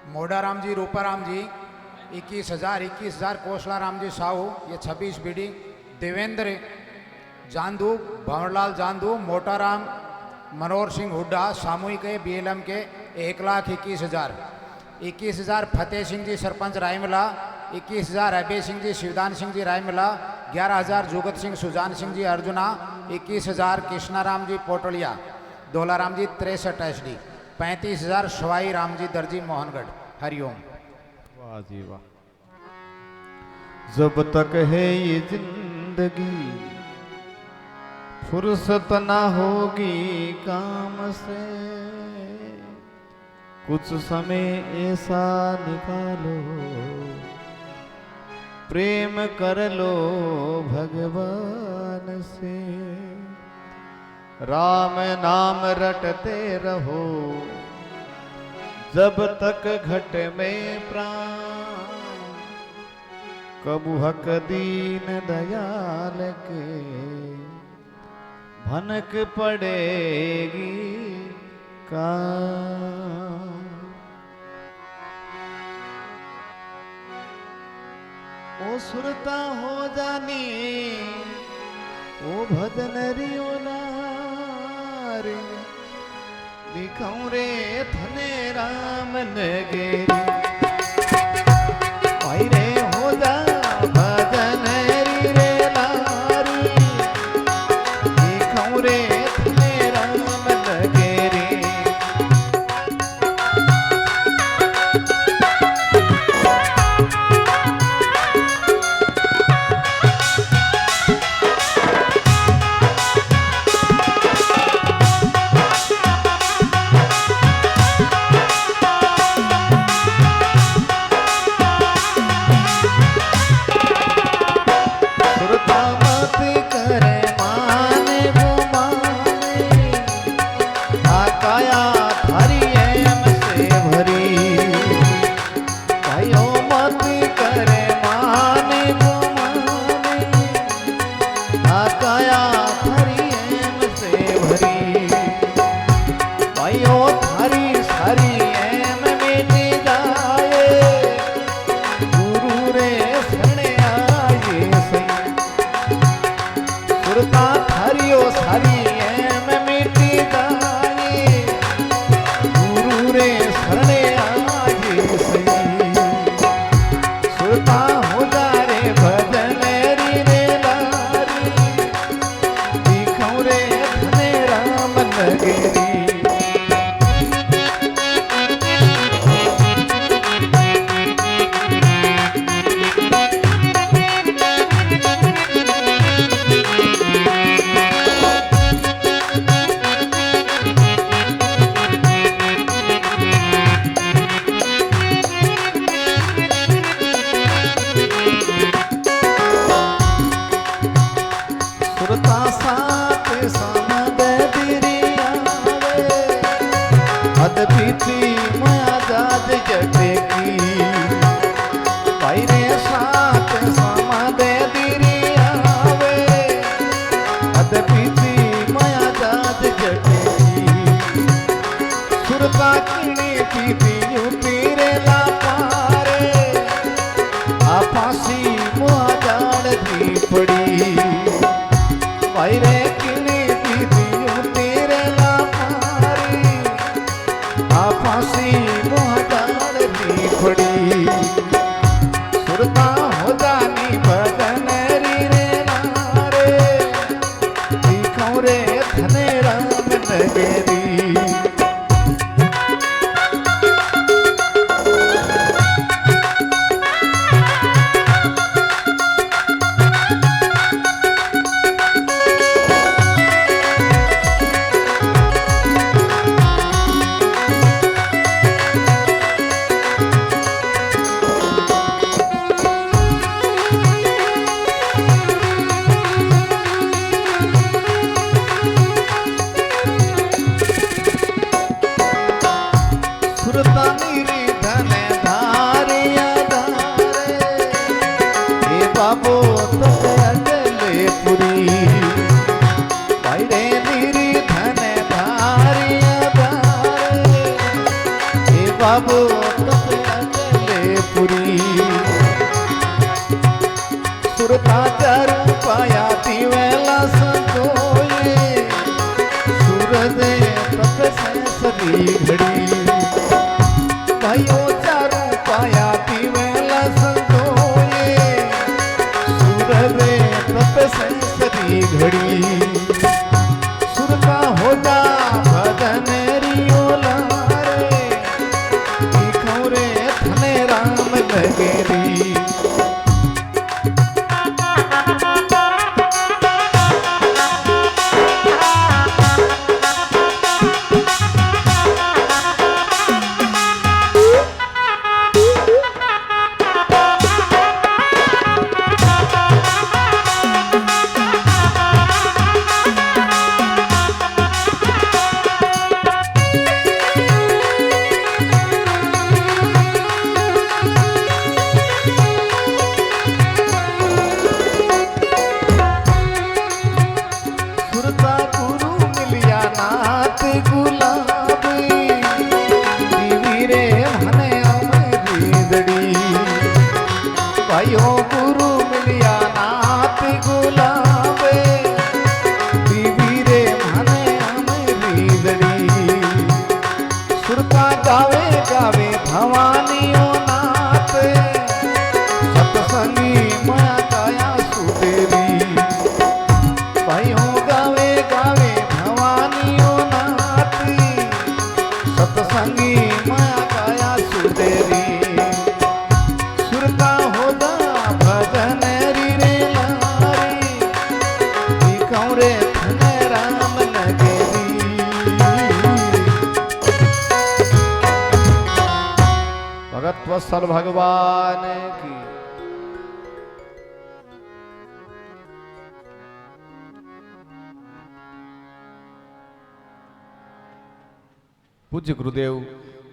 मोडाराम जी, रूपाराम जी 21,000 कोसला राम जी साहू ये 26 बीडी, देवेंद्र जांदू, भंवरलाल जांदू, मोटाराम मनोहर सिंह हुड्डा सामूहिक BLM के 1,21,000 फतेह सिंह जी सरपंच रायमला, 21,000 अभय सिंह जी, शिवदान सिंह जी रायमला, 11,000 जुगत सिंह सुजान सिंह जी अर्जुना, 21,000 कृष्णाराम जी पोटलिया, दोलाराम जी 63 SD, 35,000 सवाई राम जी दर्जी मोहनगढ़। हरिओम। वाह जी वाह। जब तक है ये जिंदगी फुर्सत ना होगी काम से, कुछ समय ऐसा निकालो प्रेम कर लो भगवान से, राम नाम रटते रहो जब तक घट में प्राण, कबू हक दीन दयाल के भनक पड़ेगी का। ओ सुरता हो जानी ओ भजन रियो नारी, दिखाऊं रे थने राम नगेरी, भाई रे हो जा भजन रे नारी, दिखाऊं रे थने राम नगेरी। बाबो तो अगले पुरी भाई रे नीरी धन बाबू तपे अकेलेपुरी सुरता चारू पाया दिवेला संतोए सूरज तपे सदी घड़ी भाइयों चारू पाया दिवेला संतोए सूरज तपे सदी घड़ी सुरता होता भजन रियो लारे खौरे थने राम लगेरी भाइयों गुरु मिलिया नाथ गुलाबे बीवी रे मने अमरी दड़ी सुरता गावे गावे भवानियो नाथ सतसंगी माया काया सुदेवी भाइयों गावे गावे भवानियो नाथ सतसंगी माया काया सुदेवी सुरता होदा भजन रे लारी कौरे थने राम नगरी भगत वत्सल भगवान की पूज्य गुरुदेव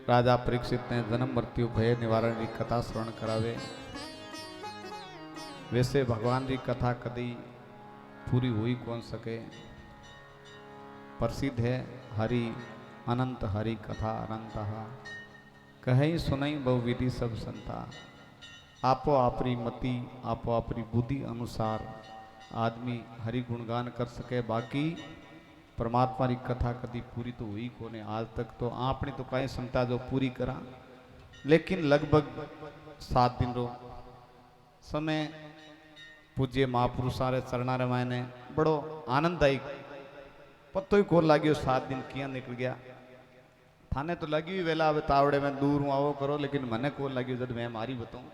राजा परीक्षित ने जन्म मृत्यु भय निवारण की कथा श्रवण करावे। वैसे भगवान की कथा कदी पूरी हुई कौन सके। प्रसिद्ध है हरि अनंत हरि कथा अनंत कहीं सुनई बहु विधि सब संता। आपो आपरी मति आपो आपरी बुद्धि अनुसार आदमी हरि गुणगान कर सके। बाकी परमात्मा की कथा कदी पूरी तो हुई कोने आज तक। तो आपने तो कहीं क्षमता जो पूरी करा, लेकिन लगभग 7 दिन रो समय पूज्य महापुरुषा रे चरणा रे मायने बड़ो आनंददायी पत्तो ही को लाग्यो 7 दिन किया निकल गया। थाने तो लगी वेला अब तावड़े में दूर हूँ आओ करो, लेकिन मने को लाग्यो जब मैं मारी बताऊँ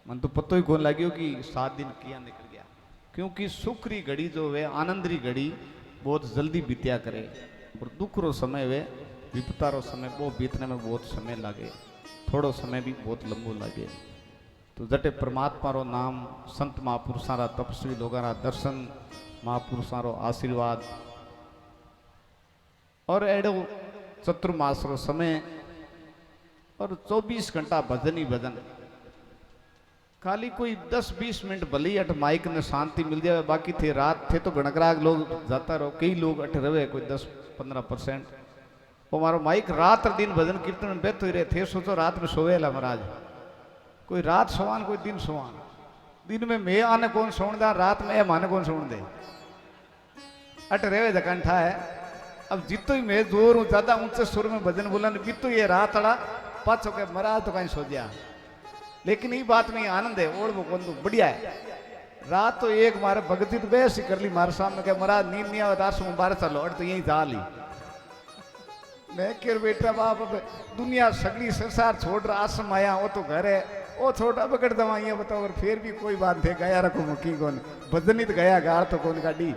मन तो पत्तो ही को लाग्यो कि 7 दिन किया निकल गया। क्योंकि सुख री घड़ी जो वे आनंद री घड़ी बहुत जल्दी बीत्या करे और दुख रो समय वे विपता रो समय वो बीतने में बहुत समय लगे, थोड़ो समय भी बहुत लंबो लगे। तो जटे परमात्मा रो नाम संत महापुरुषा रा तपस्वी लोगों रा दर्शन महापुरुषा रो आशीर्वाद और एडो चतुर्मास रो समय और 24 घंटा भजन ही भजन। खाली कोई 10-20 मिनट भली अट माइक ने शांति मिल जाए, बाकी थे रात थे तो गणगराग लोग जाता रहो, कई लोग अट रहे कोई 10-15%। वो हमारा माइक रात दिन भजन कीर्तन में बैठ ही रहे थे। सोचो रात में सोवेला महाराज, कोई रात सोवान कोई दिन सोवान। दिन में मैं आने कौन सोन दे, रात में माने कौन सोन दे। अट रहे जकंठा है। अब जितो ही मैं जोर हूँ ज्यादा ऊंचे सुर में भजन बोलन बीतो ये रात अड़ा पाछो के महाराज तो कहीं सो गया। लेकिन ये बात में आनंद है, ओढ़ वो तो बढ़िया है। रात तो एक मारे भगती तो बेस ही कर ली मारे सामने के महाराज नींद नहीं आवे दास बाहर चलो और तो यही जा ली। मैं के बेटा बाप दुनिया सगली संसार छोड़ रहा आश्रम आया वो तो घर है वो छोटा पकड़ दवाइयाँ बताओ। और फिर भी कोई बात है गया रखो मुखी कौन भजन ही तो गया गाड़ तो कौन गाड़ी।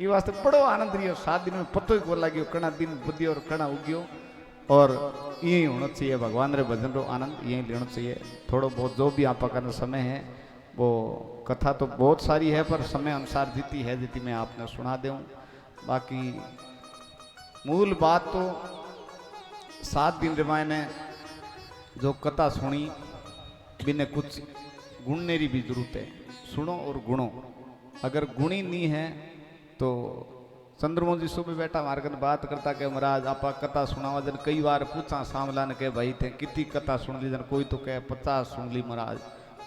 ये वास्ते बड़ो आनंद रही 7 दिन में पत्तो ही को लगियो कणा दिन बुद्धि और कणा उगियो। और यही होना चाहिए भगवान रे भजन रो आनंद यही लेना चाहिए। थोड़ो बहुत जो भी आप का समय है वो कथा तो बहुत सारी है पर समय अनुसार जीती है जीती मैं आपने सुना दूँ। बाकी मूल बात तो 7 दिन रे ने जो कथा सुनी बिने कुछ गुणने की भी जरूरत है। सुनो और गुणो, अगर गुणी नहीं है तो चंद्रमोहन जी सुबह बैठा हमारे कन बात करता के महाराज आपा कथा सुनावा जन कई बार पूछा सामला ने कहे भाई थे कितनी कथा सुन ली जन कोई तो कहे 50 सुन ली महाराज,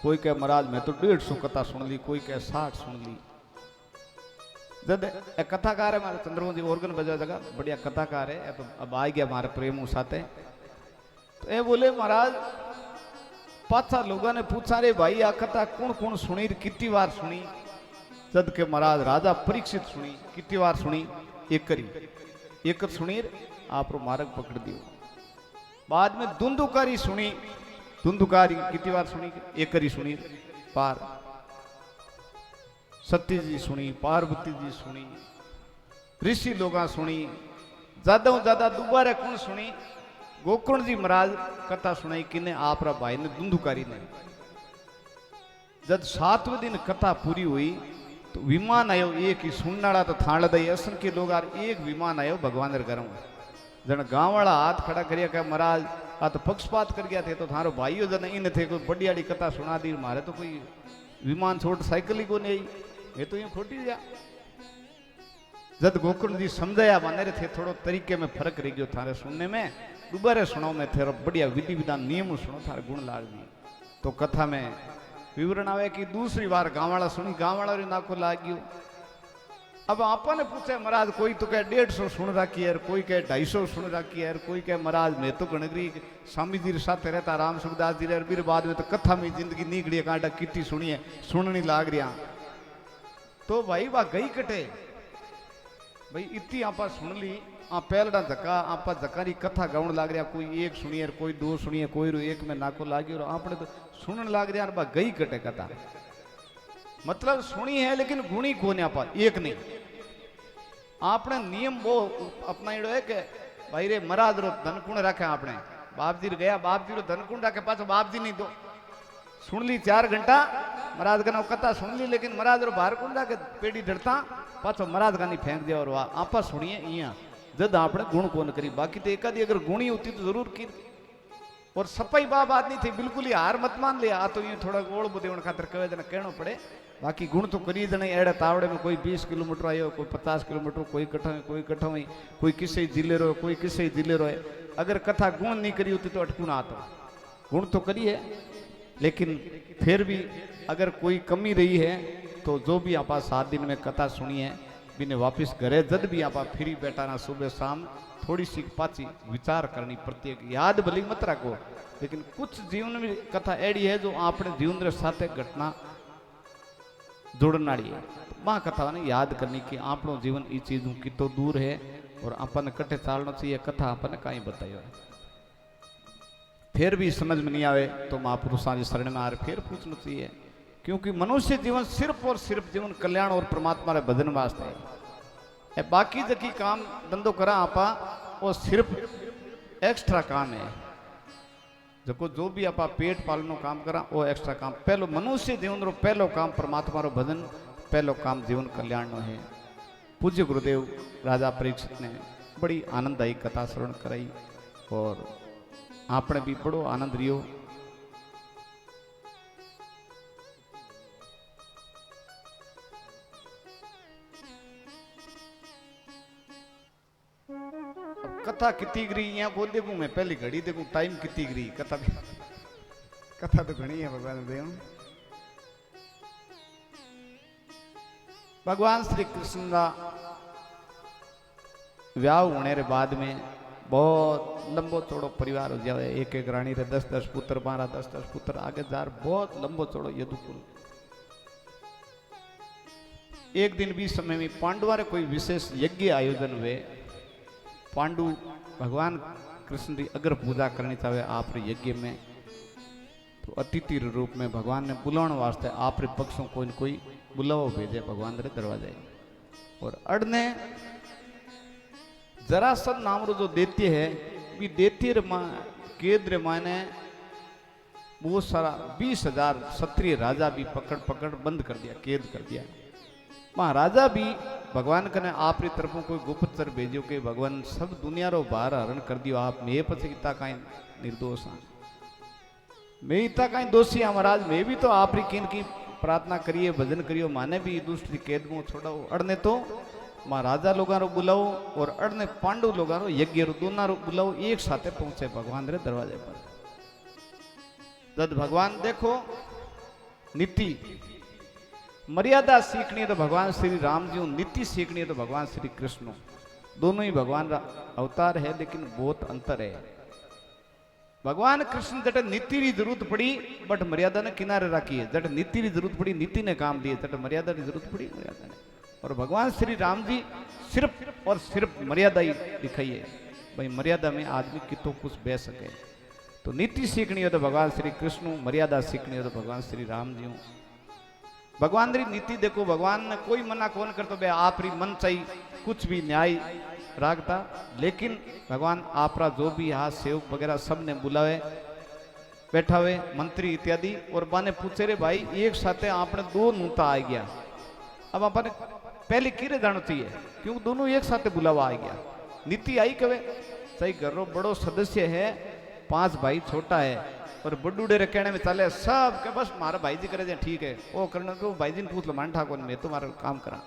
कोई कहे महाराज मैं तो 150 कथा सुन ली, कोई कहे 60 सुन ली। जब एक कथाकार है हमारे चंद्रमोहन जी ऑर्गन बजा जगह बढ़िया कथाकार है, तो अब आ गया हमारे प्रेम साथे। तो ये बोले महाराज पाछा लोगों ने पूछा रे भाई आ कथा कौन कौन सुनी कितनी बार सुनी? जद के महाराज राजा परीक्षित सुनी कितनी बार सुनी? एक सुनी आप मार्ग पकड़ दियो। बाद में धुंधुकारी सुनी, धुंधुकारी कितनी बार सुनी? एक सुनी पार। सत्य जी सुनी, पार्वती जी सुनी, ऋषि लोग सुनी, ज्यादा ज्यादा दोबारा कौन सुनी? गोकर्ण जी महाराज कथा सुनाई किने आप भाई ने धुंधुकारी ने। जब 7वें दिन कथा पूरी हुई तो विमान आयो एक ही सुनना तो थाण दई असन के लोग आर एक विमान आयो भगवान रे घर में। जन गांव वाला हाथ खड़ा करिया कहे महाराज आ तो पक्षपात कर गया थे तो थारो भाईओ जन इन थे कोई बड़ी आड़ी कथा सुना दी, मारे तो कोई विमान छोड़ साइकिल ही को नहीं आई, ये तो यूं खोटी गया। जद गोकर्ण जी समझाया बने थे थोड़ो तरीके में फर्क रह गयो थारे सुनने में, दोबारा सुनाओ मैं थे बढ़िया विधि विधान नियम सुनो थारे गुण लाग दी। तो कथा में विवरण आवे कि दूसरी बार गाँव वाला सुनी, गाँव वाला नाको लाग गयो। अब आपने पूछे महाराज कोई तो कहे 150 सुन रखी है, कोई कहे 250 सुन रखी है, कोई कहे महाराज मैं तो गणगरी स्वामी जी साथ रहता राम सुखदास जी रे, फिर बाद में तो कथा में जिंदगी निकली कांटा कितनी सुनी है सुननी लाग रहा। तो भाई वाह गई कटे भाई इतनी आप सुन ली आ पहला धक्का आप धक्का कथा गाउन लाग रहा, कोई एक सुनी है कोई 2 सुनी है कोई एक में नाको लाग गयो आपने तो सुनने लाग रहा बा गई कटे कथा। मतलब सुनी है लेकिन गुणी कोने आप एक नहीं। आपने नियम वो अपनाइडो है कि भाई रे महाराज रो धनकुण रखे आपने, बाप जी गया बाप जी रो धनकुण रखे पाछो बाप जी नहीं दो सुन ली 4 घंटा महाराज का कथा सुन ली, लेकिन महाराज रो बाहर कुंडा के पेड़ी डरता पाछो महाराज का नहीं फेंक दिया और वाह आपा सुनिए इया जद आपने गुण कौन करी। बाकी तो एकादी अगर गुणी होती तो जरूर की। और सपाई बात नहीं थी बिल्कुल ही हार मत मान लिया, आ तो ये थोड़ा गोड़ बुदेवन खातर कहे जना कहना पड़े, बाकी गुण तो करिए जने एड़े तावड़े में कोई 20 किलोमीटर आयो, कोई 50 किलोमीटर, कोई कट्ठा हुई, कोई किसे जिले रो, कोई किसे जिले रो। अगर कथा गुण नहीं करी होती तो अटकून आता, गुण तो करिए लेकिन फिर भी अगर कोई कमी रही है तो जो भी आप 7 दिन में कथा सुनी है बिने वापिस घरे जद भी आप फ्री बैठाना सुबह शाम थोड़ी सी पाची विचार करनी, प्रत्येक याद भली मत रखो, लेकिन कुछ जीवन में कथा एड़ी है जो आपने जीवन रे साथे घटना जोड़नाड़ी है। तो मां कथा ने याद करनी कि आपनो जीवन ई चीजों की तो दूर है और अपन कटे चालना चाहिए। कथा अपन कहीं बतायो है फिर भी समझ में नहीं आवे तो महापुरुषों की शरण में आ रहे फिर पूछना चाहिए, क्योंकि मनुष्य जीवन सिर्फ और सिर्फ जीवन कल्याण और परमात्मा रे भजन वास्ते है। बाकी जकी काम धंधो करा आपा वो सिर्फ एक्स्ट्रा काम है। जको जो भी आपा पेट पालनो काम करा वो एक्स्ट्रा काम। पहलो मनुष्य जीवन रो पहलो काम परमात्मा रो भजन, पहलो काम जीवन कल्याण नो है। पूज्य गुरुदेव राजा परीक्षित ने बड़ी आनंददायी कथा श्रवण कराई और आपने भी बड़ो आनंद रियो। कथा कितनी गिरी यहाँ बोल देखू मैं पहली घड़ी देखू टाइम कितनी गिरी कथा तो घनी है भगवान देव। भगवान श्री कृष्ण का व्याह होने रे बाद में बहुत लंबो चौड़ो परिवार हो जाए, एक एक रानी रे 10-10 पुत्र, 12-10-10 पुत्र आगे जार बहुत लंबो चौड़ो यदुकुल। एक दिन भी समय में पांडवा रे कोई विशेष यज्ञ आयोजन हुए। पांडु भगवान कृष्ण की अगर पूजा करनी चाहे आप यज्ञ में तो अतिथि रूप में भगवान ने बुलाने वास्ते आप पक्षों कोई बुलाओ भेजे भगवान रे दरवाजे। और अड़ने जरासंध नाम रो जो दैत्य है भी दैत्य रे केद रे माने बहुत सारा 20,000 क्षत्रिय राजा भी पकड़ बंद कर दिया, कैद कर दिया। महाराजा भी भगवान कने आपरी तरफों कोई गुप्तचर भेजो के भगवान सब दुनिया रो बाहर हरण कर दियो, आप मैं पछी इतना कहीं निर्दोष हाँ, मैं इतना कहीं दोषी हाँ महाराज, मैं भी तो आपरी किन की प्रार्थना करिए भजन करियो, माने भी दुष्ट कैद में छोड़ाओ। अड़ने तो मां राजा लोगां रो बुलाओ और अड़ने पांडु लोगां रो यज्ञ रो दोना रो बुलाओ एक साथे पहुंचे भगवान रे दरवाजे पर। जद भगवान देखो नीति मर्यादा सीखनी है तो भगवान श्री राम जी, नीति सीखनी है तो भगवान श्री कृष्ण, दोनों ही भगवान रा अवतार है, लेकिन बहुत अंतर है। भगवान कृष्ण जट नीति की जरूरत पड़ी बट मर्यादा ने किनारे रखी है, जट नीति की जरूरत पड़ी नीति ने काम दिए, जट मर्यादा की जरूरत पड़ी मर्यादा ने। और भगवान श्री राम जी सिर्फ और सिर्फ मर्यादा ही दिखाई है, भाई मर्यादा में आदमी कितो कुछ बह सके। तो नीति सीखनी हो तो भगवान श्री कृष्ण, मर्यादा सीखनी हो तो भगवान श्री राम जी। भगवान री नीति देखो, भगवान ने कोई मना कौन करतो बे आप री मन चाहिए कुछ भी न्याय राखता, लेकिन भगवान आपरा जो भी यहाँ सेवक वगैरह सब ने बुलावे बैठा हुए मंत्री इत्यादि, और बाने पूछे रे भाई एक साथे आपने दो नूता आ गया, अब आपने पहले किरे जानो चाहिए क्यों दोनों एक साथे बुलावा आ गया। नीति आई कवे सही घर रो बड़ो सदस्य है, 5 भाई छोटा है और बड़ूडे रे कहने में चले सब के बस मारा भाई जी करे जाए ठीक है, वो करने को भाई जी ने पूछ लो मान ठाकुर मैं तो मारा काम करा,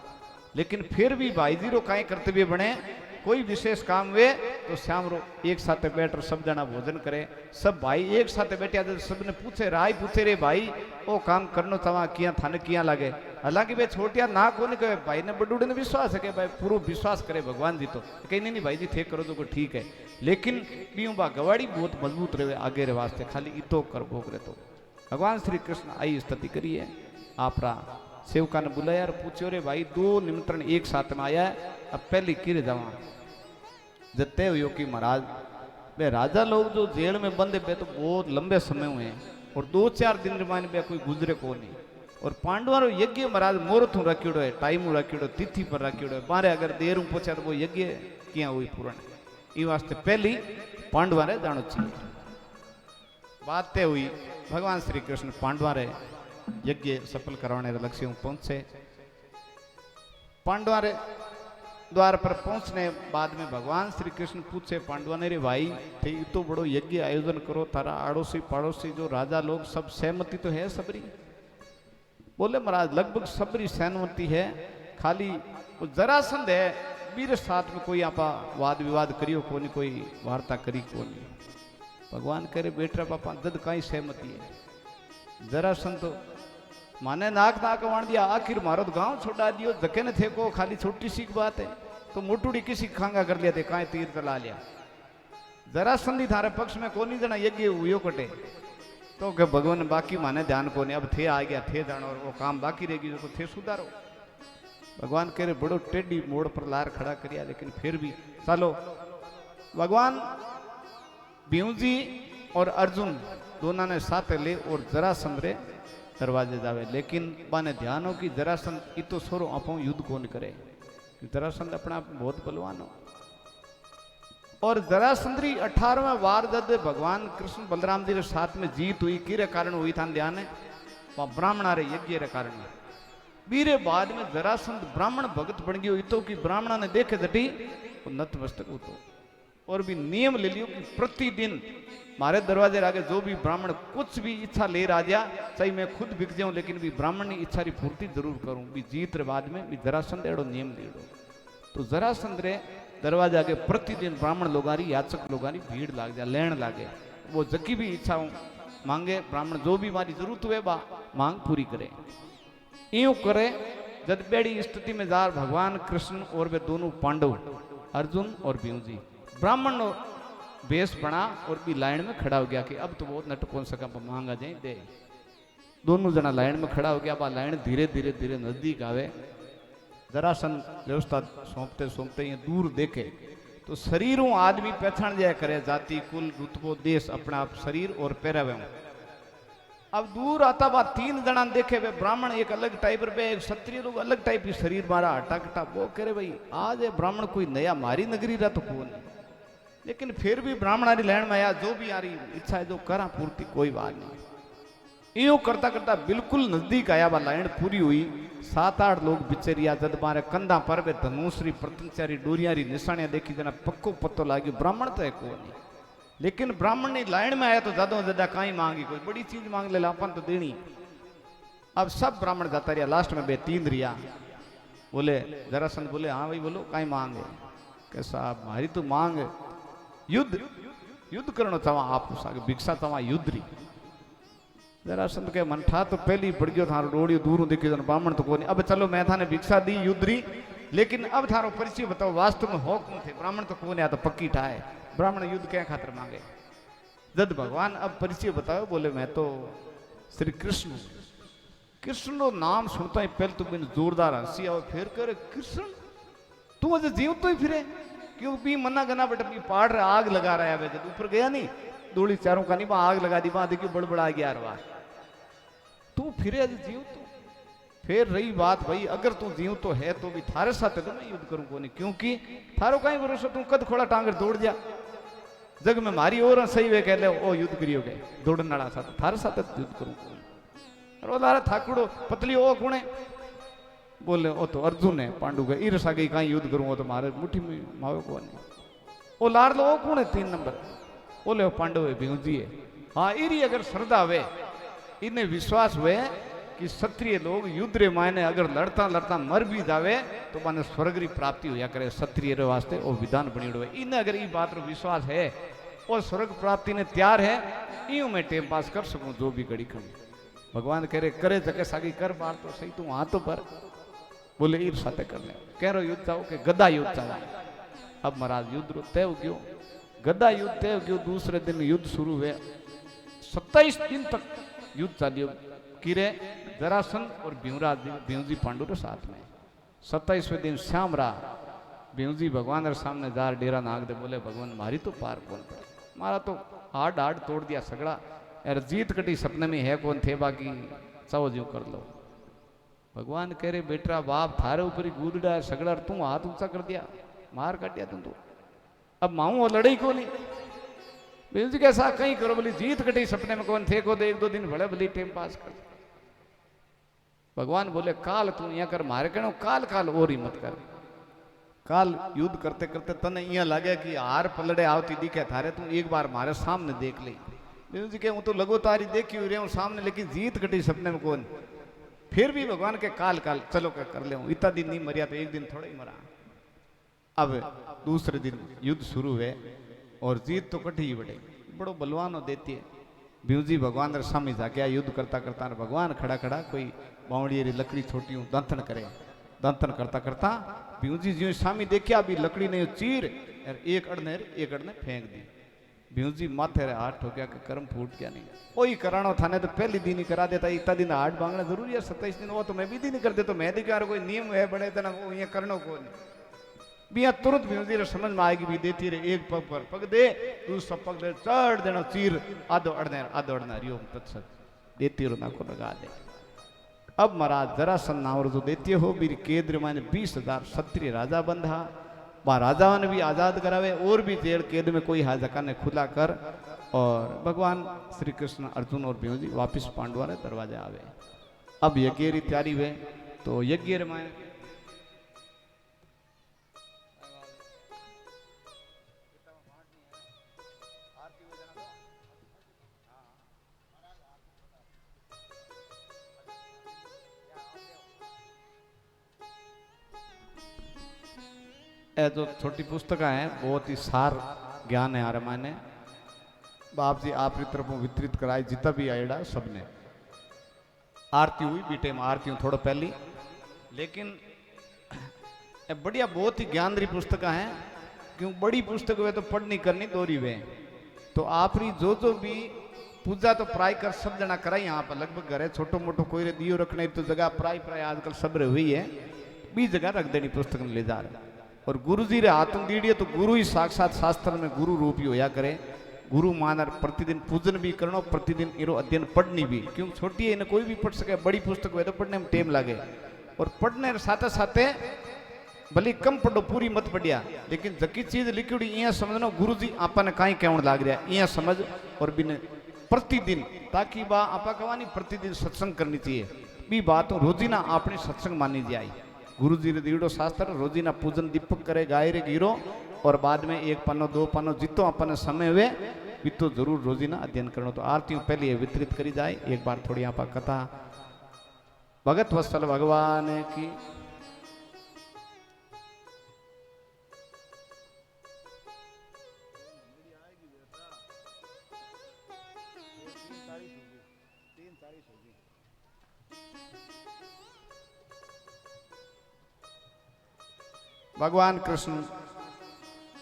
लेकिन फिर भी भाई जी रो काई कर्तव्य बने कोई विशेष काम वे तो श्याम रो एक साथ बैठ सब जना भोजन करे, सब भाई एक साथ बैठे सबने पूछे राय पूछे रे भाई वो काम करनो तवा किया थाने किया लागे। हालांकि भाई छोटिया ना कोने कहे भाई ने बड़ूडे ने विश्वास है कि भाई पूरा विश्वास करे भगवान जी, तो कहीं नहीं भाई जी थे करो तो ठीक है, लेकिन बीऊ बा गवाड़ी बहुत मजबूत रहे आगे रे वास्ते खाली इतो कर भोग रे। तो भगवान श्री कृष्ण आई स्थिति करी है, आपरा सेवका ने बुलाया और पूछो रे भाई 2 निमंत्रण एक साथ में आया है, अब पहले किरे जावा जते हुए कि महाराज बे राजा लोग जो जेल में बंद है तो बहुत लंबे समय हुए हैं और 2-4 दिन मान बे कोई गुजरे को नहीं, और पांडवारो यज्ञ महाराज मुहूर्त रखियो है, टाइम रखियो तिथि पर रखियो है, बारे अगर देर पूछा तो वो यज्ञ क्या हुई पूर्ण ई वास्ते पहली पांडवा रे जानो चाहिए। बात ते हुई भगवान श्री कृष्ण पांडवा रे यज्ञ सफल करवाने लक्ष्य पहुंचे। पांडवा रे द्वार पर पहुंचने बाद में भगवान श्री कृष्ण पूछे पांडवा ने रे भाई थे तो बड़ो यज्ञ आयोजन करो, तारा आड़ोसी पड़ोसी जो राजा लोग सब सहमति तो है सबरी? बोले महाराज लगभग सबरी सहमति है, खाली जरासंध है मेरे साथ में कोई आपा वाद विवाद करियो कोनी, कोई वार्ता करी कोनी। भगवान करे बेटा पापा जद कहीं सहमति है, जरासंध माने नाक नाक वाण दिया आखिर मारो तो गांव छोड़ा दियो जके ने थे को खाली छोटी सी बात है तो मोटूड़ी किसी खांगा कर लिया थे काए तीर चला लिया। जरासंध थारे पक्ष में कोनी जना यज्ञ हुयो कटे तो के भगवान बाकी माने ध्यान कोने अब थे आ गया थे जानो और वो काम बाकी रहेगी तो थे सुधारो। भगवान कह रहे बड़ो टेढ़ी मोड़ पर लार खड़ा करिया, लेकिन फिर भी चलो भगवान भीम जी और अर्जुन दोनों ने साथ ले और जरासंध रे दरवाजे जावे, लेकिन बाने ध्यान हो कि जरासंध इतो सोरो आपो युद्ध कौन करे, जरासंध अपना आप बहुत बलवान हो। और जरासंधरी 18वें वार जब भगवान कृष्ण बलराम जी के साथ में जीत हुई किरे कारण हुई था ध्यान है वह ब्राह्मणा रे यज्ञ रे कारण बीरे बाद में जरासंध ब्राह्मण भगत बन गयो, इतो कि ब्राह्मणा ने देखे जटी वो नतमस्तक होतो और भी नियम ले लियो कि प्रतिदिन मारे दरवाजे आगे जो भी ब्राह्मण कुछ भी इच्छा ले राजा चाहे मैं खुद बिक जाऊं लेकिन भी ब्राह्मण की इच्छा की पूर्ति जरूर करूं भी जीत रे बाद में भी जरासंध एड़ो नियम देड़ो। तो जरासंध रे दरवाजे आगे प्रतिदिन ब्राह्मण लोगारी याचक लोगारी भीड़ लाग जा लेन लागे, वो जकी भी इच्छा मांगे ब्राह्मण जो भी मारी जरूरत हुए बा मांग पूरी करे। यूं करे जब बेड़ी स्थिति में जार भगवान कृष्ण और वे दोनों पांडव अर्जुन और भीम जी ब्राह्मण बेस बना और भी लाइन में खड़ा हो गया कि अब तो बहुत नट कौन सका मांगा जाए दे। दोनों जना लाइन में खड़ा हो गया, बा लाइन धीरे धीरे धीरे नजदीक आवे। जरासंध व्यवस्था सौंपते सौंपते ये दूर देखे तो शरीरों आदमी पहचान जाया करे, जाति कुल रुतबो देश अपना आप शरीर और पहरावे। अब दूर आता बा 3 जना देखे वे ब्राह्मण एक अलग टाइप रे, एक क्षत्रिय लोग अलग टाइप की शरीर मारा हटा कटा वो करे भाई आज ये ब्राह्मण कोई नया मारी नगरी रहा तो कौन, लेकिन फिर भी ब्राह्मणारी लैंड में आया जो भी आ रही इच्छा है जो करा पूर्ति कोई बात नहीं। यूं करता करता बिल्कुल नजदीक आया बा लाइन पूरी हुई, 7-8 लोग बिचरिया जद मारे कंधा पर वे धनुषरी प्रतंचारी डोरियारी निशानियां देखी जना पक्को पत्तो लागी ब्राह्मण तो है कोई नहीं, लेकिन ब्राह्मण ने लाइन में आया तो ज्यादा ज्यादा कहीं मांगी कोई बड़ी चीज मांग ले अपन तो देनी। अब सब ब्राह्मण जाता रहा, लास्ट में 2-3 रिया बोले जरासंध बोले हाँ भाई बोलो काई मांग है के साहब मारी तो मांग है युद्ध युद्ध करणो तवा आप सागे भिक्षा तवा युद्ध री जरासंध के मन ठा तो पहली पड़ गयो थारो डोड़ियो दूर देखियो ब्राह्मण तो कोनी अब चलो मैं थाने भिक्षा दी युद्ध री लेकिन अब थारो परिचय बताओ वास्तव में हो कौन थे ब्राह्मण तो कोने आ तो पक्की ठाए ब्राह्मण युद्ध क्या खातिर मांगे जद भगवान अब परिचय बताओ बोले मैं तो श्री कृष्ण कृष्ण नो नाम सुनता ही पहले तो बिन जोरदार हंसी और फिर करे कृष्ण तू अजे जीव तो ही फिरे क्यों भी मना करना बेटा भी पाड़ रहा आग लगा रहा है जब ऊपर गया नहीं दौड़ी चारों का नहीं वहां आग लगा दी वहां देखियो बड़बड़ा गया रहा तू फिरे अजे जीव तो फिर रही बात भाई अगर तू जीव तो है तो भी थारे साथ तो मैं युद्ध करूं कोनी क्योंकि थारो कहीं भरोसा तू कद खोला टांगर दौड़ जा जग में मारी और सही वे कह ले ओ युद्ध करियो गए दौड़न नाला साथ थारे साथ युद्ध करूं कोनी रोलारा ठाकुड़ो पतली ओ कुणे बोले ओ तो अर्जुन है पांडु के ईर सागे कहीं युद्ध करूं वो तो मारे मुट्ठी में मावे को नहीं ओ लार लो ओ कुणे 3 नंबर बोले ओ पांडव है भीमजी है हाँ इरी अगर श्रद्धा वे इन्हें विश्वास हुए कि क्षत्रिय लोग युद्ध रे मायने अगर लड़ता लड़ता मर भी जावे तो माने स्वर्ग री प्राप्ति होया करे क्षत्रिय रे वास्ते ओ विधान बणियोड़ो है इन्हें अगर ई बात रो विश्वास है और स्वर्ग प्राप्ति ने तैयार है यूं मैं टाइम पास कर सकूं जो भी घड़ी खड़ी भगवान कह रहे करे जके सागी कर बार तो सही तू वहां तो पर बोले ईर साथे कर ले कह रो युद्ध चाहो के गदा युद्ध चाहो अब महाराज युद्ध रो तय क्यों गदा युद्ध तय क्यों दूसरे दिन युद्ध शुरू हुए 27 दिन तक युद्ध चालियो किरे जरासंध और भीमजी पांडु के साथ में 27वें दिन श्याम रहा भीमजी भगवान के सामने जार डेरा नाग दे बोले भगवान मारी तो पार कौन पड़े मारा तो हाड हाड तोड़ दिया सगड़ा यार जीत कटी सपने में है कौन थे बाकी चाहो ज्यों कर लो भगवान कह रहे बेटा बाप थारे ऊपर ही गुदड़ा है सगड़ा तू हाथ ऊंचा कर दिया मार काट दिया तुम तो अब माऊ लड़ाई को नहीं भीमजी कैसा कहीं करो बोली जीत कटी सपने में कौन थे को दे 1-2 दिन भले भली टाइम पास कर भगवान बोले काल तू यहाँ कर मारे कहना काल काल और हिम्मत कर काल युद्ध करते करते तने यहाँ लगे कि हार पलड़े आवती दिखे थारे तू एक बार मारे सामने देख ली जी के हूँ तो लगो तारी देखी हुई रही सामने लेकिन जीत कटी सपने में कौन फिर भी भगवान के काल काल चलो कर ले इतना दिन नहीं मरिया तो एक दिन थोड़ा ही मरा अब दूसरे दिन युद्ध शुरू हुए और जीत तो कटी ही बटे बड़ो बलवान देती है भीमजी भगवान रे सामने जाके युद्ध करता करता भगवान खड़ा खड़ा कोई बावड़ी री लकड़ी छोटी दांतन करे दांतन करता करता भीमजी जी सामी देखिया अभी लकड़ी ने चीर एक अड़ने फेंक दी भीमजी माथे रे हाथ ठोकिया के कर्म फूट गया नहीं कोई करानो थाने तो पहली दिन ही करा देता इतना दिन हाथ बांगना जरूरी है 27 दिन वो तो मैं भी दिन कर दे तो मैं दिखा कोई नियम है बड़े तना वो ये करनो को नहीं बिया तुरंत भीमजी रे समझ में आएगी भी देती रे एक पग पर पग दे दूसरा पग दे चढ़ देना चीर आधो अड़ना रियो तत्सत देती रो ना को लगा दे अब महाराज जरासंध नावर जो देती हो बीरी केंद्र माने 20,000 क्षत्रिय राजा बंधा वहाँ राजाओं ने भी आजाद करावे और भी जेल कैद में कोई हाजका ने खुला कर और भगवान श्री कृष्ण अर्जुन और भीमजी वापिस पांडवा ने दरवाजे आवे अब यज्ञ री तैयारी हुए तो यज्ञ माने जो छोटी पुस्तक है बहुत ही सार ज्ञान है रामायण ने बाप जी आप तरफ वितरित कराए जितना भी आएड़ा सबने आरती हुई बीटे में आरती थोड़ा पहली लेकिन बढ़िया बहुत ही ज्ञान री पुस्तक है क्यों बड़ी पुस्तक वे तो पढ़नी करनी दोरी वे तो आप री जो भी पूजा तो प्राय कर सब जना कराई यहाँ पर लगभग घर है छोटो मोटो कोई रे दियो रखने तो जगह प्राय आजकल सब रे हुई है 20 जगह रख देनी पुस्तक ले जा रहे और गुरु जी रे हाथों दीड़िए तो गुरु ही साक्षात शास्त्र में गुरु रूप ही होया करे गुरु मानर प्रतिदिन पूजन भी करनो प्रतिदिन इरो अध्ययन पढ़नी भी क्यों छोटी है इन्हें कोई भी पढ़ सके बड़ी पुस्तक हुए तो पढ़ने में टाइम लगे और पढ़ने साथ साथे भले कम पढ़ो पूरी मत पढ़िया लेकिन जकी चीज लिखी यहाँ समझनो गुरु जी आपने कहीं कहण लाग रहा यहाँ समझ और बिन प्रतिदिन ताकि बा आपा कहवानी प्रतिदिन सत्संग करनी चाहिए बी बात रोजीना अपनी सत्संग मानी जाए गुरु जी रे दीड़ो शास्त्र रोजीना पूजन दीपक करे गाय रे गिरो और बाद में 1 पन्नो 2 पन्नो जितो अपने समय हुए भी तो जरूर रोजीना अध्ययन करना तो आरतियों पहले वितरित करी जाए एक बार थोड़ी यहाँ पर कथा भगत वत्सल भगवान की भगवान कृष्ण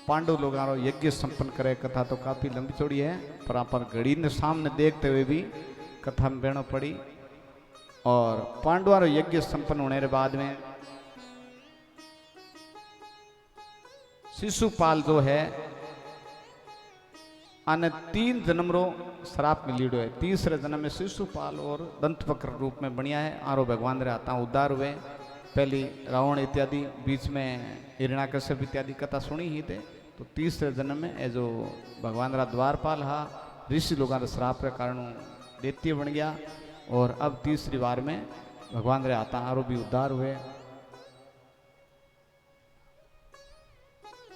पांडु लोगारो यज्ञ संपन्न करे। कथा तो काफी लंबी चौड़ी है, पर आप घड़ी ने सामने देखते हुए भी कथा में बहना पड़ी। और पांडवारो यज्ञ संपन्न होने के बाद में शिशुपाल जो है आने 3 जन्म रो श्राप मिलीडो है। तीसरे जन्म में शिशुपाल और दंतवक्र रूप में बढ़िया है। आरो भगवान रे आता उद्धार हुए। पहली रावण इत्यादि, बीच में हिरण्याकश्यप इत्यादि कथा सुनी ही थे। तो तीसरे जन्म में ए जो भगवान रा द्वारपाल हा ऋषि लोगों के श्राप के कारण दैत्य बन गया। और अब तीसरी बार में भगवान रे आता आरो भी उद्धार हुए।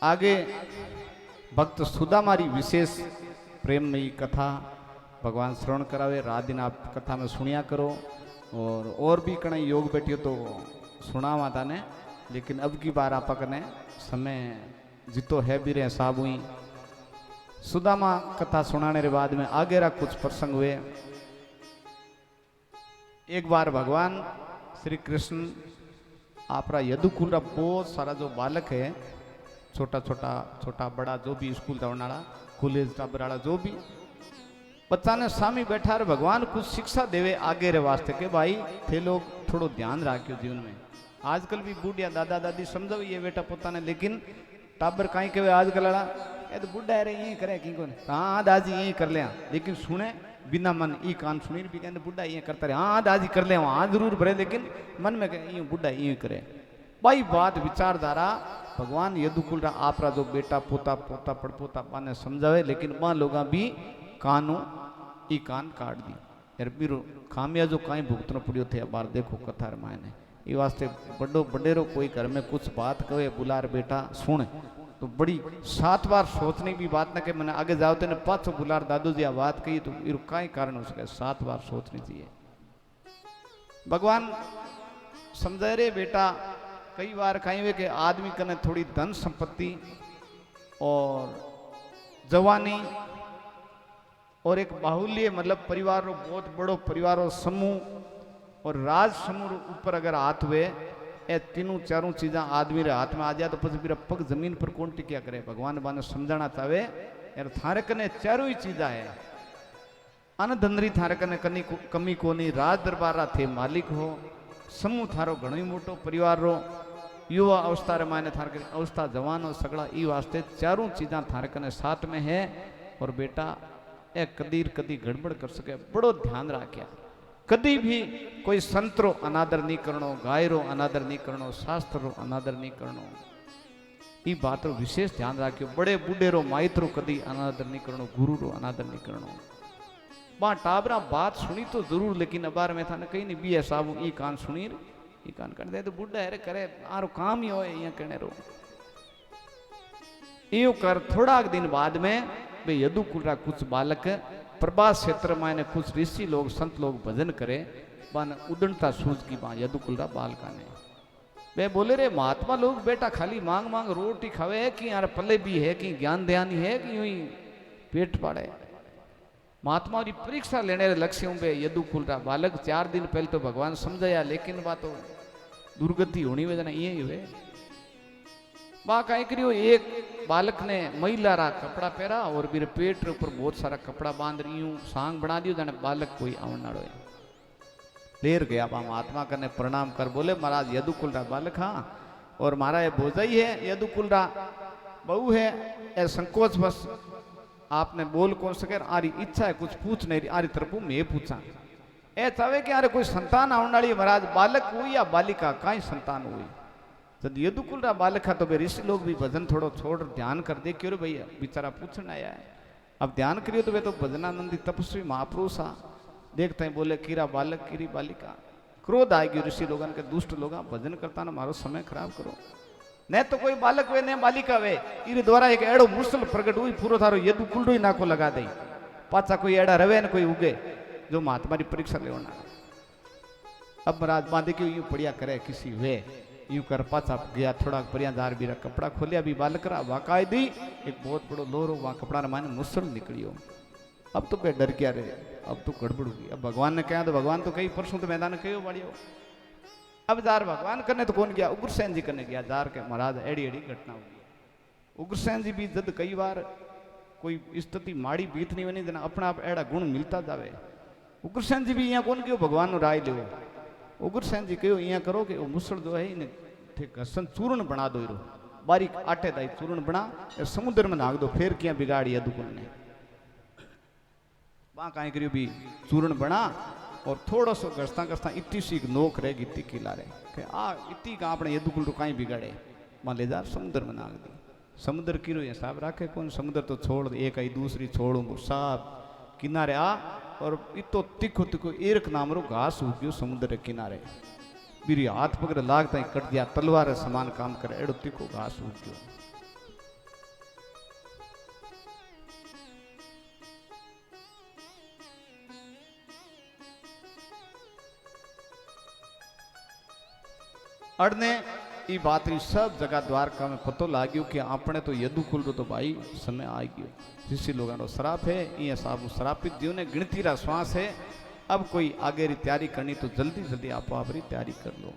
आगे भक्त सुदामारी विशेष प्रेममयी कथा भगवान श्रवण करावे। रात दिन आप कथा में सुनिया करो। और भी कण योग बैठियो तो सुनावा था ने, लेकिन अब की बार आप कने समय जितो है भी रहे साहब हुई। सुदामा कथा सुनाने के बाद में आगे रा कुछ प्रसंग हुए। एक बार भगवान श्री कृष्ण आपरा यदुकुल रा बहुत सारा जो बालक है, छोटा छोटा छोटा बड़ा जो भी स्कूल जाने वाला, कॉलेज टाबर वाला जो भी बच्चा ने सामी बैठा रहे, भगवान कुछ शिक्षा देवे आगे रे वास्ते के भाई थे लोग थोड़ो ध्यान रखियो जीवन में। आजकल भी बूढ़िया दादा दादी समझो ये बेटा पोता ने, लेकिन टाबर कहीं कहे आजकल वाला ये तो बुढ़ा है रे ये करे की कौन, हाँ दादी यही कर ले, लेकिन सुने बिना मन ई कान सुनी भी कहते बुढ़ा ये करता रहे, हाँ दादी कर ले हाँ जरूर भरे, लेकिन मन में कहे बुढ़ा ये करे। भाई बात विचारधारा भगवान यदुकुल रा आपरा जो बेटा पोता पोता पड़पोता पाने समझावे, लेकिन वहां लोग भी कानू ई कान काट दी यार बीरो खामिया जो कहीं भुगतना पड़ियो थे। बार देखो कथा मायने ये वास्ते बड़ो बडेरो कोई घर में कुछ बात कहे बुलार बेटा सुन तो बड़ी 7 बार सोचने की बात ना के मैंने आगे जाओ तेने पाछो बुलार दादू जी बात कही तो इरो कई कारण हो सके 7 बार सोचनी चाहिए। भगवान समझे रे बेटा कई बार कहीं वे के आदमी कने थोड़ी धन संपत्ति और जवानी और एक बाहुल्य मतलब परिवार रो बहुत बड़ो परिवार रो समूह और राज समूह ऊपर अगर हाथ हुए ए तीनों चारों चीजा आदमी रे हाथ में आ जाए तो फिर मेरा पग जमीन पर कौन टिकिया करे। भगवान बाने समझाना चाहे यार थारे कने चारों ही चीजा है, अन धंधरी थारे कने कमी को नहीं, राज दरबार थे मालिक हो, समूह थारो घणो मोटो परिवार रो, युवा अवस्था रे मायने थारे अवस्था जवान हो सगड़ा ई वास्ते चारों चीजा थारे कने साथ में है। और बेटा ए कदीर कदी गड़बड़ कर सके बड़ो ध्यान रखिया, कदी भी कोई संत रो अनादर नहीं करनो, गाय रो अनादर नहीं करनो, शास्त्र रो अनादर नहीं करनो, ई बात रो विशेष ध्यान रखियो। बड़े बूढ़े रो माइत रो कदी अनादर नहीं करनो, गुरु रो अनादर नहीं करनो। बा टाबरा बात सुनी तो जरूर, लेकिन अबार में था न कहीं नहीं भी है साहब ई कान सुनी ई कान कर दे तो बुढ़ा है करे आरो काम ही हो ये कहने रो यूं कर। थोड़ा दिन बाद में वे यदुकुल रा कुछ बालक प्रभास क्षेत्र में कुछ ऋषि लोग संत लोग भजन करे बन उदंता सूझ की बा यदुकुल रा बालका ने वे बोले रे महात्मा लोग बेटा खाली मांग मांग रोटी खावे है कि यार पल्ले भी है कि ज्ञान ध्यान है कि यूं ही पेट पाड़े। महात्मा की परीक्षा लेने रे लक्ष्य में यदुकुल रा बालक 4 दिन पहले तो भगवान समझाया, लेकिन बात तो दुर्गति होनी वजह ये हुए। बा कहीं करियो एक बालक ने महिला रा कपड़ा पहरा और मेरे पेट ऊपर बहुत सारा कपड़ा बांध रही हूँ सांग बना दियो जाने बालक कोई आवनाड़ो है। लेर गया बा महात्मा करने प्रणाम कर बोले महाराज यदुकुल रा बालक हाँ, और मारा ये बोझाई है यदुकुल रा बहू है ए संकोच बस आपने बोल कौन सके आरी इच्छा है कुछ पूछ नहीं रही आरी तरफ मैं पूछा ए चाहे कि अरे कोई संतान आने वाली महाराज बालक हुई या बालिका कहीं संतान हुई। जब यदुकुल रा बालक है तो वे ऋषि लोग भी भजन थोड़ो छोड़ ध्यान कर दे क्यों भैया बेचारा पूछने आया है। अब ध्यान करियो तो वे तो भजनानंदी तपस्वी महापुरुष आ देखते हैं बोले कीरा बालक कीरी बालिका, क्रोध आएगी ऋषि लोगों के दुष्ट लोग भजन करता ना मारो समय खराब करो न तो कोई बालक वे न बालिका वे इरे द्वारा एक एड़ो मुसल प्रगट हुई पूरो थारो यदुकुल रो ही नाको लगा दे पाचा कोई एड़ा रवे न कोई उगे जो महात्मा की परीक्षा लेना। अब महाराज बांधे क्यों यूं पड़िया करे किसी वे यूं कर पाचा गया थोड़ा परिया दार बीरा कपड़ा खोलिया भी बालक रा वाकाय दी एक बहुत बड़ो लोरो वहां कपड़ा माने मुसल निकलियो। अब तो पे डर क्या रे अब तो गड़बड़ होगी। अब भगवान ने कहा तो भगवान तो कई परसों तो मैदान कहो बाड़ियो अब जार भगवान करने तो कौन गया, उग्रसेन जी करने गया जार के महाराज एड़ी एड़ी घटना हुई। उग्रसेन जी भी जद कई बार कोई स्थिति माड़ी बीत नहीं बनी देना अपना आप एड़ा गुण मिलता जावे। उग्रसेन जी भी यहाँ कौन कहो भगवान राय लो। उग्रसेन जी कहो यहाँ करो कि वो मुसड़ जो है इन्हें घसन चूर्ण बना दो, इरो बारीक आटे दाई चूर्ण बना समुद्र में नाग दो, फिर क्या बिगाड़ी यदुकुल ने। वहां कहीं करियो भी चूर्ण बना और थोड़ा सा घसता घसता इतनी सी नोक रहेगी इतनी किला रहे आ इतनी का अपने यदुकुल तो कहीं बिगाड़े मान ले जा समुद्र में नाग दी। समुद्र किरो हिसाब रखे कौन, समुद्र तो छोड़ एक आई दूसरी छोड़ूंगो साहब किनारे आ और इतो तिखो तिखो एक नाम रो घास उग्यो समुद्र के किनारे मेरी हाथ पकड़ लागता ही कट दिया तलवार समान काम करे एड़ो तिखो घास उग्यो। अड़ने ई बात री सब जगह द्वारका में पतो लाग्यो कि आपने तो यदुकुल रो तो भाई समय आ गयो। जिसी लोगों रो श्राप है ये साबु श्रापित जीव ने गिनती रा श्वास है। अब कोई आगे री तैयारी करनी तो जल्दी जल्दी आप री तैयारी कर लो।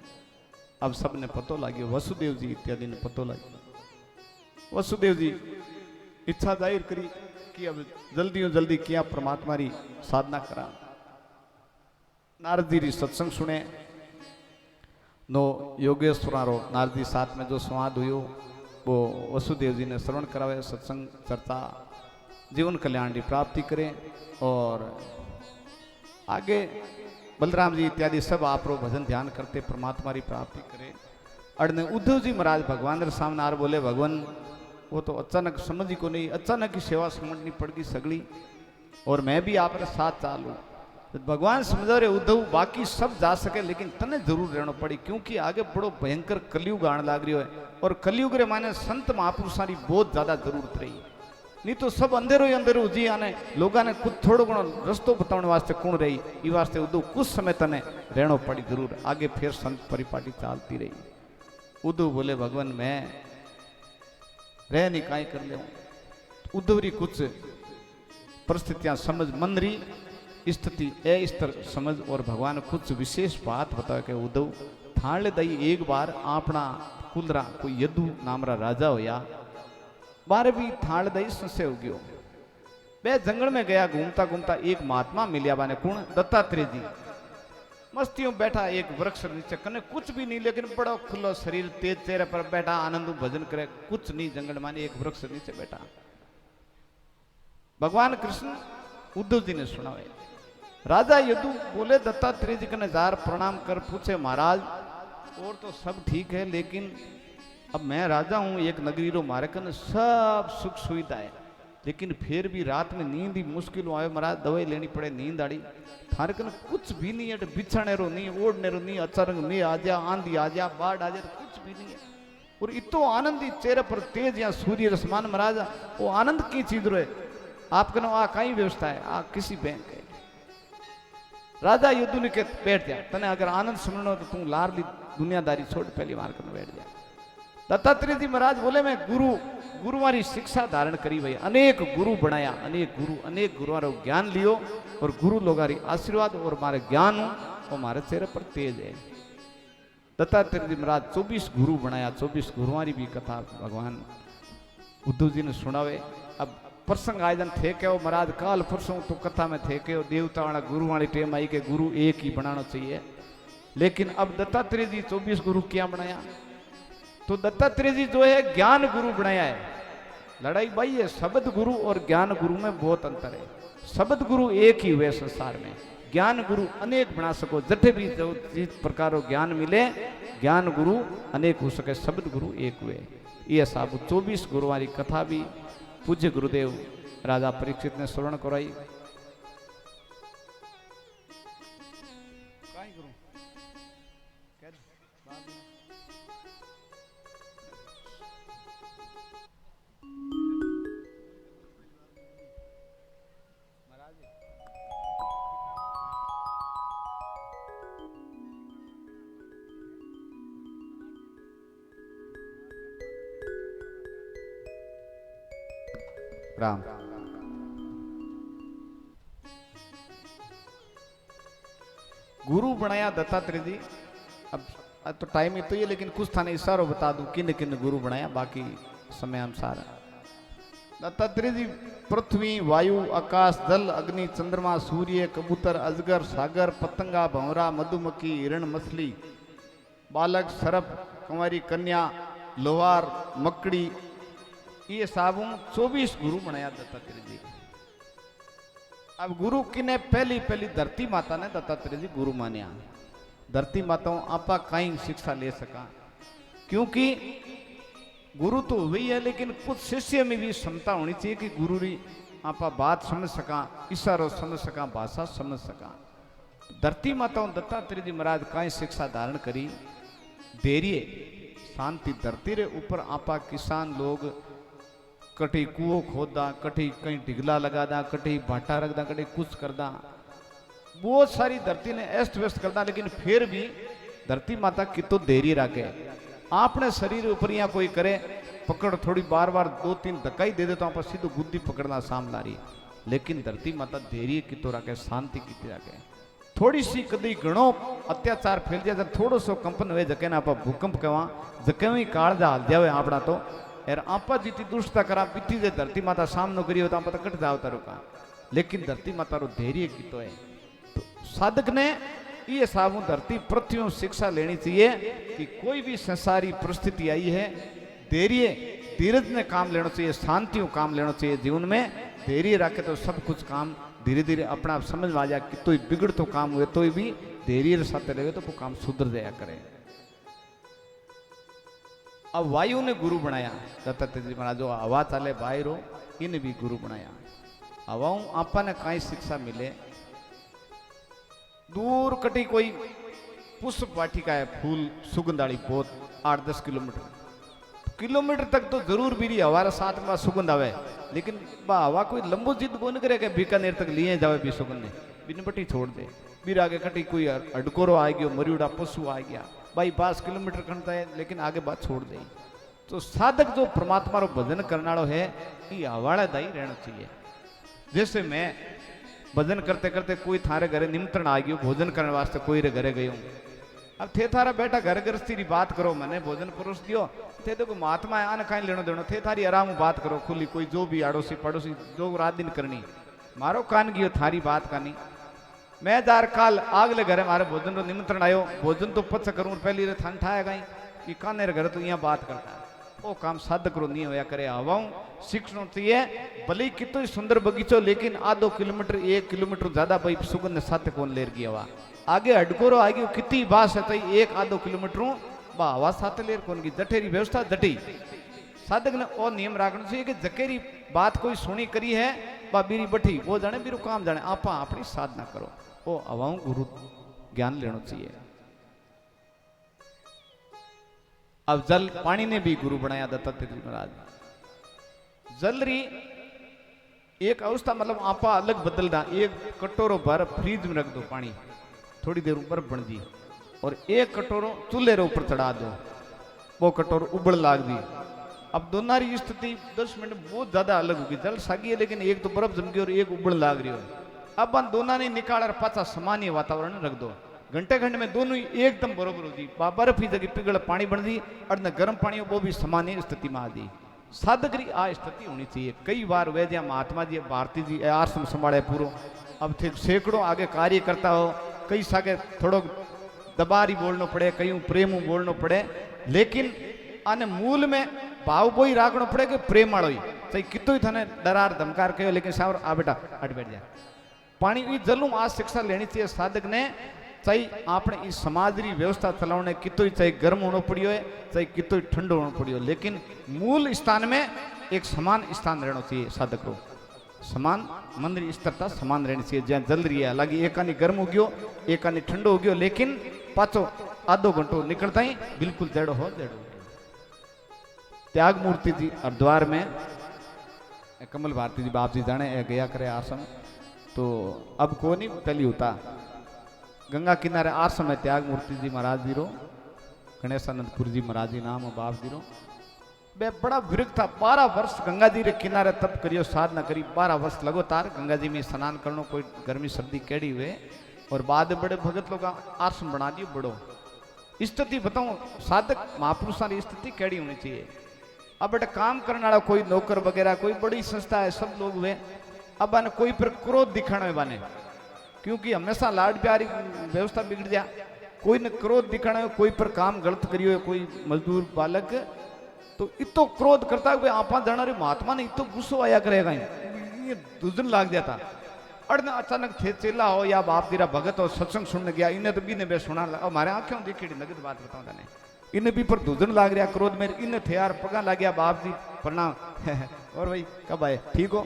अब सबने पतो लाग्यो, वसुदेव जी इत्यादि ने पतो लाग्यो। वसुदेव जी इच्छा जाहिर करी कि अब जल्दी किया परमात्मा री साधना करा। नारद जी री सत्संग सुने नो योगेश्वरारो नारद जी साथ में जो संवाद हुयो वो वसुदेव जी ने श्रवण करावे। सत्संग चर्चा जीवन कल्याण की प्राप्ति करें और आगे बलराम जी इत्यादि सब आप भजन ध्यान करते परमात्मा की प्राप्ति करें। अड़ने उद्धव जी महाराज भगवान के सामने आर बोले भगवान वो तो अचानक समझ ही को नहीं, अचानक ही सेवा समझनी पड़गी सगली और मैं भी आप साथ चालू। तो भगवान समझो रे उद्धव बाकी सब जा सके लेकिन तने जरूर रहना पड़ी क्योंकि आगे बड़ो भयंकर कलयुग आने लग रही है और कलयुग रे माने संत महापुरुषों की बहुत ज्यादा जरूरत रही। नहीं तो सब अंधेरो ही अंधेरो जी आने लोगों ने कुछ थोड़ो घणो रस्तो बताने वास्ते कौन रही ई वास्ते उद्धव कुछ समय तने रहना पड़ी जरूर। आगे फिर संत परिपाटी चालती रही। उद्धव बोले भगवान मैं रह नहीं काई कर ले। उद्धव री कुछ परिस्थितियां समझ मन री स्थिति ए स्तर समझ और भगवान कुछ विशेष बात बता के उद्धव थाले दई एक बार अपना कुलरा कोई यदु नामरा राजा होया बारे भी थाल दई संशय हो गयो। बे जंगल में गया घूमता घूमता एक महात्मा मिलिया बाने कौन दत्तात्रेय जी मस्तियों बैठा एक वृक्ष नीचे कने कुछ भी नहीं लेकिन बड़ा खुला शरीर तेज चेहरे पर बैठा आनंद भजन करे कुछ नहीं जंगल माने एक वृक्ष नीचे बैठा। भगवान कृष्ण उद्धव जी ने सुनावे। राजा यदु बोले दत्तात्रेय जी कने जार प्रणाम कर पूछे महाराज और तो सब ठीक है लेकिन अब मैं राजा हूं एक नगरी रो मारे कने सब सुख सुविधा है लेकिन फिर भी रात में नींद ही मुश्किल आए महाराज दवाई लेनी पड़े नींद आड़ी थारे कने कुछ भी नहीं है बिछाने रो नहीं ओढ़ने रो नहीं अचानक में आ जा आंधी आ जा बाढ़ आ जा तो कुछ भी नहीं है और इतो आनंदी चेहरे पर तेज या सूर्य रसमान महाराज वो आनंद की चीज रो है आप कनो आ कई व्यवस्था है आ किसी बैंक है। राजा युद्ध ने के बैठ जा तने अगर आनंद सुनना तो तू लारली दुनियादारी छोड़ पहली मार कर बैठ जा। दत्तात्रेय जी महाराज बोले मैं गुरु मारी शिक्षा धारण करी भाई अनेक गुरु बनाया अनेक गुरुओं रो ज्ञान लियो और गुरु लोगारी आशीर्वाद और मारे ज्ञान और मारे चेहरे पर तेज है। दत्तात्रेय जी महाराज 24 गुरु बनाया 24 गुरुओं भी कथा भगवान उद्धव जी ने सुनावे। अब प्रसंग आयोजन थे के महाराज काल परसों तो कथा में थे के देवता वाला गुरु वाली टेम आई के गुरु एक ही बनाना चाहिए लेकिन अब दत्तात्रेय जी 24 गुरु क्या बनाया तो दत्तात्रेय जी जो है ज्ञान गुरु बनाया है। लड़ाई भाई है शब्द गुरु और ज्ञान गुरु में बहुत अंतर है। शब्द गुरु एक ही हुए संसार में ज्ञान गुरु अनेक बना सको जटे भी जो जिस प्रकार ज्ञान मिले ज्ञान गुरु अनेक हो सके शब्द गुरु एक हुए। ये साबु 24 गुरु वाली कथा भी पूज्य गुरुदेव राजा परीक्षित ने श्रवण कराई। राम गुरु बनाया दत्तात्रेय जी। अब आज तो टाइम ही तो ये, लेकिन कुछ थाने इशारों बता दूं किन किन गुरु बनाया, बाकी समय अनुसार। दत्तात्रेय जी पृथ्वी, वायु, आकाश, जल, अग्नि, चंद्रमा, सूर्य, कबूतर, अजगर, सागर, पतंगा, भंवरा, मधुमक्खी, हिरण, मछली, बालक, सर्प, कुंवारी, कन्या, लोहार, मकड़ी, ये साबुन 24 गुरु बनाया दत्तात्रेय जी। अब गुरु किने पहली पहली धरती माता ने दत्तात्रेय जी गुरु मानिया। धरती माताओं आपा कहीं शिक्षा ले सका, क्योंकि गुरु तो वही है, लेकिन कुछ शिष्य में भी क्षमता होनी चाहिए कि गुरु री आपा बात समझ सका, इशारों समझ सका, भाषा समझ सका। धरती माताओं दत्तात्रेय जी महाराज कहीं शिक्षा धारण करी, धैर्य शांति। धरती रे ऊपर आपा किसान लोग कटी कुओं खोदा, कटी कहीं ढिगला लगा दा, कटी भाटा रख दा, कटी कुछ कर दा, बहुत सारी धरती ने अस्त व्यस्त कर दा, लेकिन फिर भी धरती माता की तो धैर्य रखे। आपने शरीर ऊपर यहाँ कोई करे पकड़, थोड़ी बार बार 2-3 धक्का ही दे दे तो आप सीधो गुद्दी पकड़ना सामना रही, लेकिन धरती माता धैर्य की तो रखे, शांति की रखे। थोड़ी सी कदी घणो अत्याचार फैल जाए, थोड़ो सो कंपन हुए जके ना आप भूकंप कहवा, जके ही कालजा हाल जावे आपड़ा तो यार आपा जीती दुष्टता करा पीती जे धरती माता सामनो करियो तो आप कट जावता रुका, लेकिन धरती माता रो धैर्य की तो है। तो साधक ने ये साबु धरती पृथ्वी शिक्षा लेनी चाहिए कि कोई भी संसारी परिस्थिति आई है, धैर्य धीरज ने काम लेना चाहिए, शांतियों काम लेना चाहिए जीवन में। धैर्य रखे तो सब कुछ काम धीरे धीरे अपना आप समझ में आ जाए कि तो बिगड़ तो काम हुए तो भी धैर्य साथ रहे तो वो काम सुधर जाया करे। अब वायु ने गुरु बनाया दत्तात्रेय जी महाराज, जो हवा चाले बाहरो इन भी गुरु बनाया। हवाओं आपा ने कई शिक्षा मिले, दूर कटी कोई पुष्प वाटिका है, फूल सुगंधाड़ी बहुत 8-10 किलोमीटर तक तो जरूर भी हमारे साथ में सुगंध आवे, लेकिन हवा कोई लंबो जिद बोन करे कि बीकानेर तक लिए जावे भी सुगंध ने बिन बटी छोड़ दे। फिर आगे कटी कोई अडकोरो आ गयो, मरियोड़ा पशु आ गया, भाई 5 किलोमीटर खंडता है, लेकिन आगे बात छोड़ दे। तो साधक जो परमात्मा रो भजन करना है ये हवाड़ा दाई रहना चाहिए। जैसे मैं भजन करते करते कोई थारे घरे निमंत्रण आ गयो भोजन करने वास्ते, कोई रे घरे गयो, अब थे थारा बेटा घर गृहस्थी री बात करो, मैंने भोजन परोस दियो, थे तो महात्मा है आने कहीं लेनो देनो, थे थारी आराम बात करो खुली, कोई जो भी आड़ोसी पड़ोसी जो रात दिन करनी, मारो कान गयो थारी बात कानी। मैं जार काल आगले घरे मारे भोजन रो निमंत्रण आयो, भोजन तो पच करूं पहली रे थान ठाया गई कि काने रे घर तो यहाँ बात करता है, वो काम साधक रो नहीं होया करे। हवाऊं शिक्षण चाहिए, भले कितो ही सुंदर बगीचो, लेकिन आधो किलोमीटर 1 किलोमीटर ज्यादा भाई सुगंध साथ कौन लेर गया हवा, आगे हडकोरो आ गयो कितनी बास है तो 1-आधो किलोमीटर बा हवा साथ लेर कौन की जठेरी व्यवस्था जटी। साधक ने वो नियम रखना चाहिए कि जकेरी बात कोई सुनी करी है बा बीरी बठी वो जाने बीरू काम जाने, आपा अपनी साधना करो, वो हवाओं गुरु ज्ञान लेना चाहिए। अब जल पानी ने भी गुरु बनाया दत्तात्रेय जी महाराज। जल री एक अवस्था मतलब आपा अलग बदलना, एक कटोरो भर फ्रीज में रख दो पानी, थोड़ी देर ऊपर बन जी, और एक कटोरो चूल्हे रे ऊपर चढ़ा दो, वो कटोरो उबल लाग दी। अब दोनों की स्थिति 10 मिनट बहुत ज्यादा अलग होगी, जल सागी है लेकिन एक तो बर्फ जम गई और एक उबल लाग रही हो। अब हम दोनों ने निकाल और पाचा सामान्य वातावरण रख दो, घंटे घंटे में दोनों ही एकदम बरोबर हो जी, बर्फ ही जगह पिघल पानी बन दी और न गर्म पानी वो भी सामान्य स्थिति में आ दी। साधक री आ स्थिति होनी चाहिए। कई बार वे जहाँ महात्मा जी भारती जी आश्रम संभाले पूरा, अब थे सैकड़ों आगे कार्य करता हो, कई सागे थोड़ो दबारी बोलना पड़े, कई प्रेम बोलना पड़े, लेकिन आने मूल में भाव बोई राखना पड़े कि प्रेम वालों ही सही कितो ही थाने डरार धमकार कहो, लेकिन सावर आ बेटा हट बैठ जा पानी ई जलूं आ शिक्षा लेनी चाहिए साधक ने। चाहे आपने इस समाज री व्यवस्था चलाने कितो ही चाहे गर्म होना पड़ियो है, चाहे कितो ही ठंडो होना पड़ियो, लेकिन मूल स्थान में एक समान स्थान रहना चाहिए साधक को, समान मन री स्थिरता समान रहनी चाहिए। जहाँ जल रही है हालांकि एक आनी गर्म हो गयो एक आनी ठंडो हो गयो, लेकिन पाचो आधो घंटो निकलता ही बिल्कुल जड़ो हो जड़ो। त्याग मूर्ति जी हरिद्वार में कमल भारती जी बाप जी जाने गया करे आश्रम, तो अब को नहीं पहली होता गंगा किनारे आश्रम है त्याग मूर्ति जी महाराज जी रो, गणेशानंदपुर जी महाराज जी नाम बाप जी रो। बे बड़ा विरक्त था, 12 वर्ष गंगा जी रे किनारे तप करियो साधना करी, 12 वर्ष लगातार गंगा जी में स्नान करनो, कोई गर्मी सर्दी केड़ी हुए, और बाद में बड़े भगत लोग आश्रम बना दियो बड़ो। स्थिति बताऊं साधक महापुरुषों की स्थिति कैडी होनी चाहिए। अब बेटा काम करने वाला कोई नौकर वगैरह कोई बड़ी संस्था है सब लोग वे अब बाने कोई पर क्रोध दिखाना है बाने, क्योंकि हमेशा लाड प्यार व्यवस्था बिगड़ जा। कोई ने क्रोध दिखाना है, कोई पर काम गलत करियो है, कोई मजदूर बालक तो इतो क्रोध करता है आपा जाना रे महात्मा ने इतो गुस्सो आया करेगा, ये दुजन लाग जाता। अड़ने अचानक थे चेला हो या बाप तेरा भगत हो सत्संग सुनने गया इन्हें तो भी ने बे सुना हमारे आंखें देखी नगद बात बताऊं जाने इन्हें भी पर दुजन लाग रहा क्रोध में इन्हें थे यार पगा लग गया बाप जी प्रणाम और भाई कब आए ठीक हो।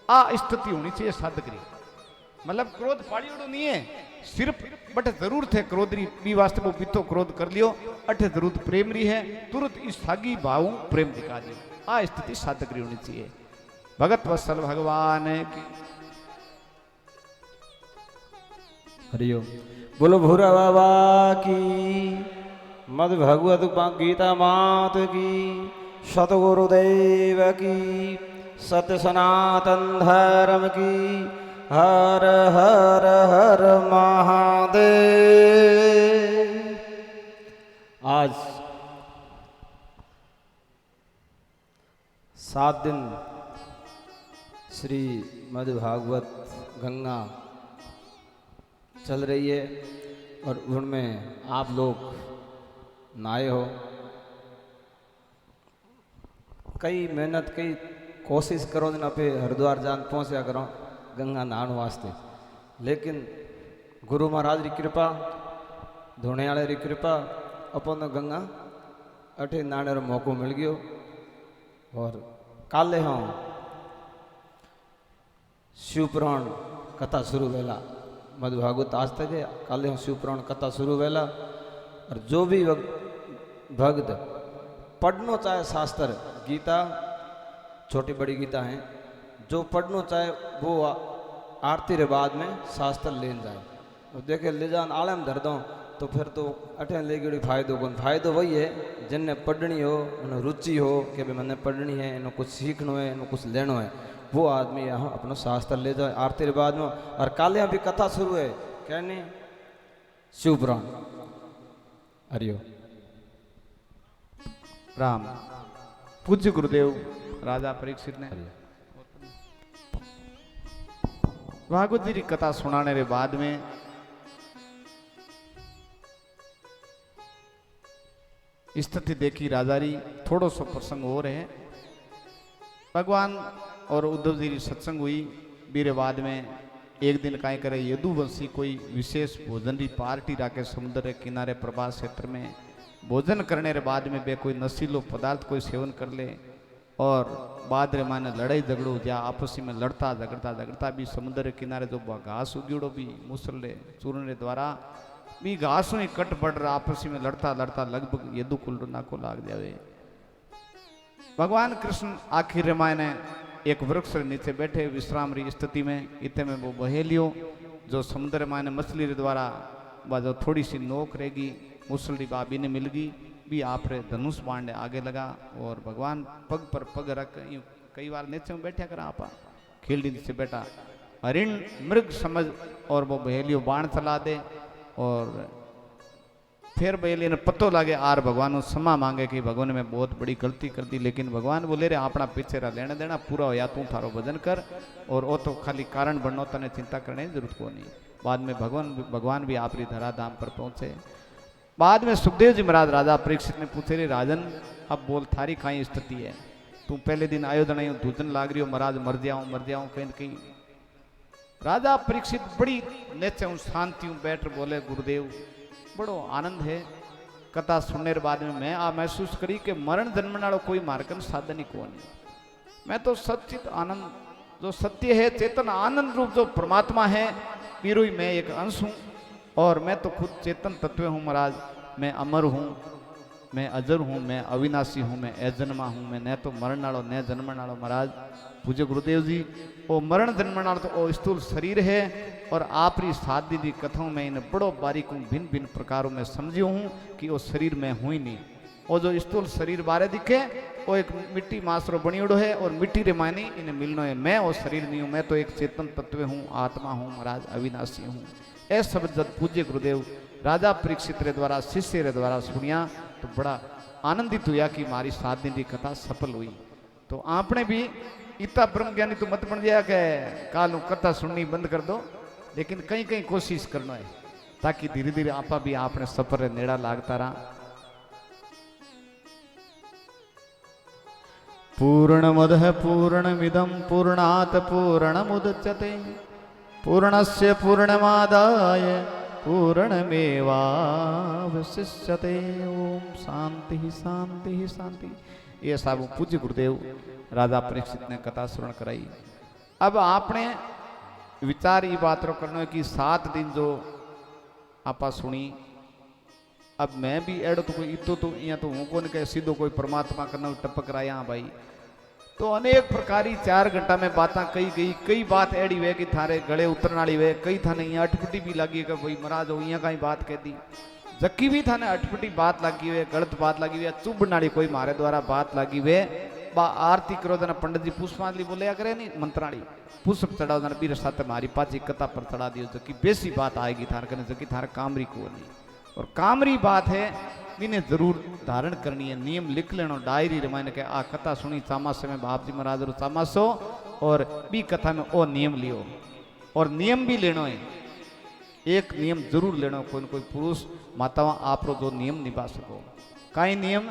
आ स्थिति होनी चाहिए साधक री, मतलब क्रोध पाड़ी उड़ो नहीं है सिर्फ बट जरूर थे क्रोध री भी वास्ते वो बीतो क्रोध कर लियो अठे जरूरत प्रेम री है तुरंत इस सागी भाव प्रेम दिखा दियो। आ स्थिति साधक री होनी चाहिए। भगत वत्सल भगवान की हरिओम। बोलो भूरा बाबा की, मद भगवत गीता मात की, सतगुरुदेव की, सत्य सनातन धर्म की। हर हर हर महादेव। आज 7 दिन श्री मद्भागवत गंगा चल रही है और उनमें आप लोग नहाए हो। कई मेहनत कई कोशिश करो दिन पे हरिद्वार जान पहुँचा करो गंगा नहाने वास्ते, लेकिन गुरु महाराज की कृपा धोने वाले की कृपा अपन गंगा अठे नहाने रो मौको मिल गयो। और काले हाँ शिवपुराण कथा शुरू वेला मद्भागवत आज तक है काले हाँ शिवपुराण कथा शुरू वेला। और जो भी भक्त पढ़ना चाहे शास्त्र गीता छोटी बड़ी गीता हैं जो पढ़ना चाहे वो आरती के बाद में शास्त्र ले जाए और देखे ले जान आलम धर दो तो फिर तो अठे ले गई फायदो कौन। फायदो वही है जिनने पढ़नी हो उन्हें रुचि हो कि भाई मैंने पढ़नी है इन्हें कुछ सीखना है इन्हें कुछ लेना है वो आदमी यहाँ अपना शास्त्र ले जाए आरती के बाद में। और काले यहाँ भी कथा शुरू है कहनी शिवपुराण। हरिओम। राम पूज्य गुरुदेव राजा परीक्षित ने भागवत जी की कथा सुनाने के बाद में स्थिति देखी राजा री थोड़ो सो प्रसंग हो रहे हैं। भगवान और उद्धव जी की सत्संग हुई बीरे बाद में एक दिन काय करे यदुवंशी कोई विशेष भोजन की पार्टी राके समुद्र के किनारे प्रभास क्षेत्र में भोजन करने के बाद में बे कोई नशीलो पदार्थ कोई सेवन कर ले और बाद रे माने लड़ाई झगड़ो या आपसी में लड़ता झगड़ता भी समुद्र के किनारे जो घास उगीड़ो भी मुसले चूरने द्वारा भी घासों ही कट पड़ रहा आपसी में लड़ता लगभग यदु कुल ना को लाग जावे। भगवान कृष्ण आखिर मायने एक वृक्ष नीचे बैठे विश्राम री स्थिति में इतने में वो बहेलियो जो समुद्र मायने मछली द्वारा वह जो थोड़ी सी नोक रहेगी मुसली बाबी ने मिल गई भी आप रे धनुष बांधे आगे लगा और भगवान पग पर पग रख कई बार नीचे में बैठा करा आपा खिलड़ी से बैठा हरिण मृग समझ और वो बहेलियो बाण चला दे और फिर बहेली ने पत्तो लागे आर भगवान क्षमा मांगे कि भगवान में बहुत बड़ी गलती कर दी, लेकिन भगवान बोले रे अपना पीछे रा लेने देना पूरा हो या तू थारो भजन कर और वो तो खाली कारण बनना तने चिंता करने की जरूरत को नहीं। बाद में भगवान भी आपरी धराधाम पर पहुंचे। बाद में सुखदेव जी महाराज राजा परीक्षित ने पूछे रे राजन अब बोल थारी खाई स्थिति है तू पहले दिन आयोजन आई धूजन लाग रही हो महाराज मर जाऊं कहीं राजा परीक्षित बड़ी नेचे शांति बैठ बोले गुरुदेव बड़ो आनंद है कथा सुनने के बाद में मैं आ महसूस करी कि मरण जन्म नालो कोई मार्गन साधन ही कौन है। मैं तो सचित आनंद जो सत्य है चेतन आनंद रूप जो परमात्मा है वीरू ही मैं एक अंश हूँ और मैं तो खुद चेतन तत्व हूँ महाराज। मैं अमर हूँ मैं अजर हूँ मैं अविनाशी हूँ मैं अजन्मा हूँ मैं न तो मरण नालो न जन्म नालो महाराज। पूज्य गुरुदेव जी वो मरण जन्म नालो तो वो स्थूल शरीर है और आपरी शादी दी कथाओं में इन बड़ो बारीक भिन्न भिन्न प्रकारों में समझियो हूँ कि वो शरीर में हुई नहीं। वो जो स्थूल शरीर बारे दिखे वो एक मिट्टी मासरो बनियोड़ो है और मिट्टी रे मायने इन्हें मिलनो है। मैं वो शरीर नहीं हूँ मैं तो एक चेतन तत्व हूँ आत्मा हूँ महाराज अविनाशी हूँ। ऐ शब्द जब पूज्य गुरुदेव राजा परीक्षित रे द्वारा शिष्य रे द्वारा सुनिया तो बड़ा आनंदित हुआ कि मारी 7 दिन की कथा सफल हुई। तो आपने भी इतना ब्रह्म ज्ञानी तो मत बन जाया कि कालू कथा सुननी बंद कर दो, लेकिन कहीं कहीं कोशिश करना है ताकि धीरे धीरे आपा भी आपने सफर रे नेड़ा लागता रहा। पूर्णमदः पूर्णमिदं पूर्णात् पूर्णमुदच्यते पूर्णस्य पूर्णमादाय पूर्णमेवावशिष्यते। ओम शांति शांति शांति। ये सब पूज्य गुरुदेव राजा परीक्षित ने कथा श्रवण कराई। अब आपने विचार ये बात रो करना है कि 7 दिन जो आपा सुनी, अब मैं भी एडो तो कोई इतो तो यहाँ तो हूँ को नहीं कहे सीधो कोई परमात्मा करना टपक रहा यहाँ भाई। तो अनेक प्रकारी 4 घंटा में बातें कही गई, कई बात एड़ी वे कि थारे गले उतरने वाली वे, कई थाने यहाँ अटपटी भी लगी कि भाई महाराज हो यहाँ कहीं बात कह दी, जक्की भी थाने अटपटी बात लगी वे, गलत बात लगी वे, चुभने वाली कोई मारे द्वारा बात लगी वे। बा आरती करो जना पंडित जी पुष्पांजलि बोले करे नहीं मंत्राणी पुष्प चढ़ाओ जना बीर साथ मारी पाची कथा पर चढ़ा दियो, जबकि बेसी बात आएगी थारे कने, जबकि थारे कामरी को नहीं। और कामरी बात है इन्हें जरूर धारण करनी है, नियम लिख लेना डायरी रमायन के आ कथा सुनी चामासे में बाप जी महाराज रो चामासो और बी कथा में ओ नियम लियो। और नियम भी लेनो है, एक नियम जरूर लेना, कोई न कोई पुरुष मातावा आप रो जो नियम निभा सको। कई नियम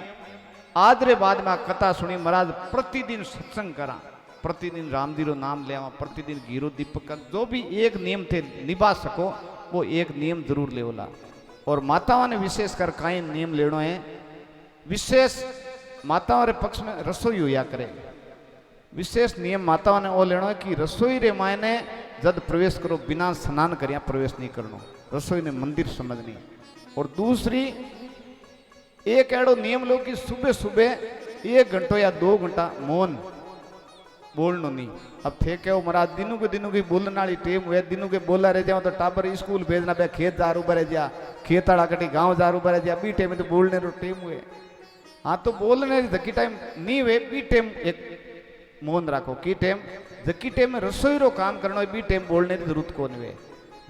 आज रे बाद में कथा सुनी महाराज प्रतिदिन सत्संग करा, प्रतिदिन राम जी रो नाम ले, प्रतिदिन घीरो दीपक कर, जो भी एक नियम थे निभा सको वो एक नियम जरूर ले ओला। और माताओं ने विशेष कर कई नियम लेनो है, विशेष माताओं रे पक्ष में रसोई हुआ करे, विशेष नियम माताओं ने वो लेनो है कि रसोई रे मायने जब प्रवेश करो बिना स्नान करिया प्रवेश नहीं करनो, रसोई ने मंदिर समझनी। और दूसरी एक एड़ो नियम लो कि सुबह सुबह 1 घंटा या 2 घंटा मौन बोलनो नहीं। अब थे क्या महाराज दिनों की बोलने वाली टेम हुए, दिनों के बोला रह जाओ तो टाबर स्कूल भेजना पे खेत जा रू रह जा, खेत आड़ा कटी गाँव जा रू रह जा, बी टेम तो बोलने रो टेम हुए। हाँ तो बोलने जकी टाइम नहीं हुए बी टेम एक मौन रखो की टेम, जकी टेम में रसोई रो काम करना है बी टेम बोलने की जरूरत को नहीं हुए।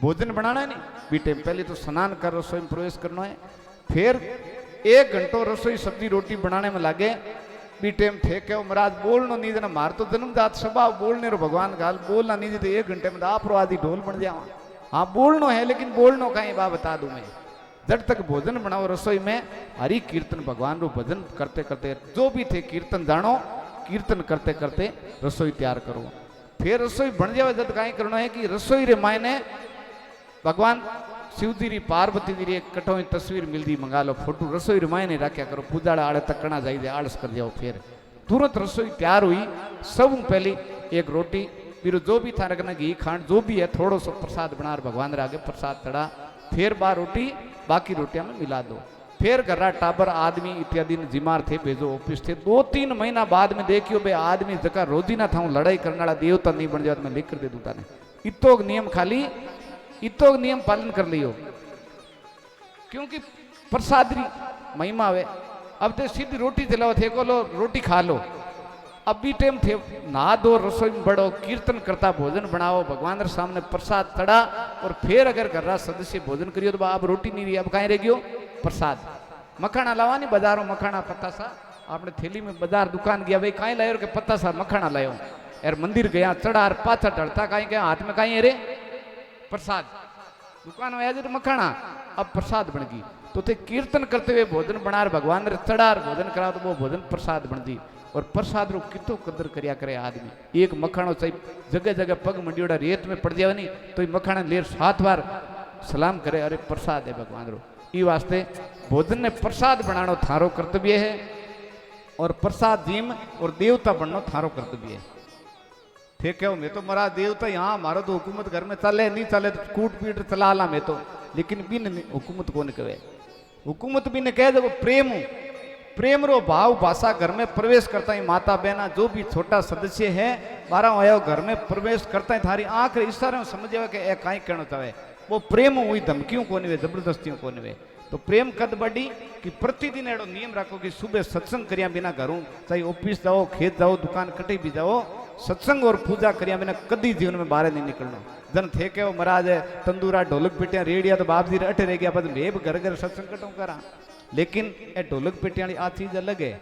भोजन बनाना है नहीं बी टेम, पहले तो स्नान कर रसोई में प्रवेश करना है, फिर 1 घंटो रसोई सब्जी रोटी बनाने में लागे, बी टेम थे क्या महाराज बोलनो नहीं देना, मार तो जन्मजात स्वभाव बोलने रो भगवान गाल, बोलना नहीं देते 1 घंटे में आप रो आदि ढोल बन जाओ। हाँ बोलनो है लेकिन बोलनो कहीं बा बता दूं मैं, जब तक भोजन बनाओ रसोई में हरि कीर्तन भगवान रो भजन करते करते जो भी थे कीर्तन जानो, कीर्तन करते करते रसोई तैयार करो। फिर रसोई बन जाए जब कहीं करना है कि रसोई रे मायने भगवान शिव जी री पार्वती जी री एक कटोई तस्वीर मिलती मंगा लो, फोटो रसोई रमायने रखा करो, पूजाड़ा आड़े तकना जाइए आलस कर जाओ। फिर तुरंत रसोई तैयार हुई, सब पहली एक रोटी फिर जो भी था रखना घी खांड जो भी है थोड़ा सा प्रसाद बना भगवान रे आगे प्रसाद चढ़ा, फिर 12 रोटी बाकी रोटियां में मिला दो। फिर घरा टाबर आदमी इत्यादि ने जिमार थे भेजो ऑफिस थे, 2-3 महीना बाद में देखियो बे आदमी जका रोजी ना था लड़ाई करने वाला देवता नहीं बन जाए, मैं लिख कर दे दूं ताने। इतोग नियम खाली इतोग नियम पालन कर लियो, क्योंकि प्रसादरी महिमा वे। अब तो सीधी रोटी दिलाओ थे को लो रोटी खा लो, अब भी टाइम थे नहा दो रसोई में बढ़ो कीर्तन करता भोजन बनाओ भगवान के सामने प्रसाद चढ़ा, और फिर अगर घर रा सदस्य भोजन करियो तो अब रोटी नहीं रही, अब कहीं रह गयो प्रसाद। मखाना लावा नहीं बाजारों मखाना पत्ता सा, आपने थैली में बाजार दुकान गया भाई कहीं लायो के पत्ता सा मखाना लायो, यार मंदिर गया चढ़ा पाछा ढलता कहीं के हाथ में कहीं अरे प्रसाद, दुकान में आया तो मखाना अब प्रसाद बन गई। तो थे कीर्तन करते हुए भोजन बना भगवान रे चढ़ा भोजन करा तो वो भोजन प्रसाद बन दी। और प्रसाद रो कितो कदर करया करे आदमी, एक मखानो चाहिए जगह जगह पग मंडियोड़ा रेत में पड़ जावे नहीं तो मखाना लेर 7 बार सलाम करे, अरे प्रसाद है भगवान रो। ई वास्ते भोजन ने प्रसाद बनानो थारो कर्तव्य है, और प्रसाद जीम और देवता बनना थारो कर्तव्य है। ठीक है मैं तो मरा देवता यहाँ हमारा तो हुकूमत घर में चले नहीं चले तो कूट पीट चला ला मैं तो, लेकिन बिन हुकूमत को नहीं कहे, हुकूमत भी ने कह दे प्रेम प्रेम रो भाव भाषा घर में प्रवेश करता है। माता बहना जो भी छोटा सदस्य है 12 आयो घर में प्रवेश करता है, थारी आंख इशारे में समझ जावे कि ए काई कहना चाहे, वो प्रेम हुई धमकियों को नहीं जबरदस्तियों को नहीं। तो प्रेम कद बढ़ी कि प्रतिदिन एड़ो नियम रखो कि सुबह सत्संग करिया बिना घरों चाहे ऑफिस जाओ खेत जाओ दुकान कटे भी जाओ, सत्संग और पूजा करिया बिना कदी जीवन में बाहर नहीं निकलना। जन थे के वो महाराज तंदूरा ढोलक पेटिया रेडिया तो बाप जी अठे रह गया बस मैं भी घर घर सत्संग कटू करा। लेकिन ये ढोलक पेटिया आ चीज अलग है।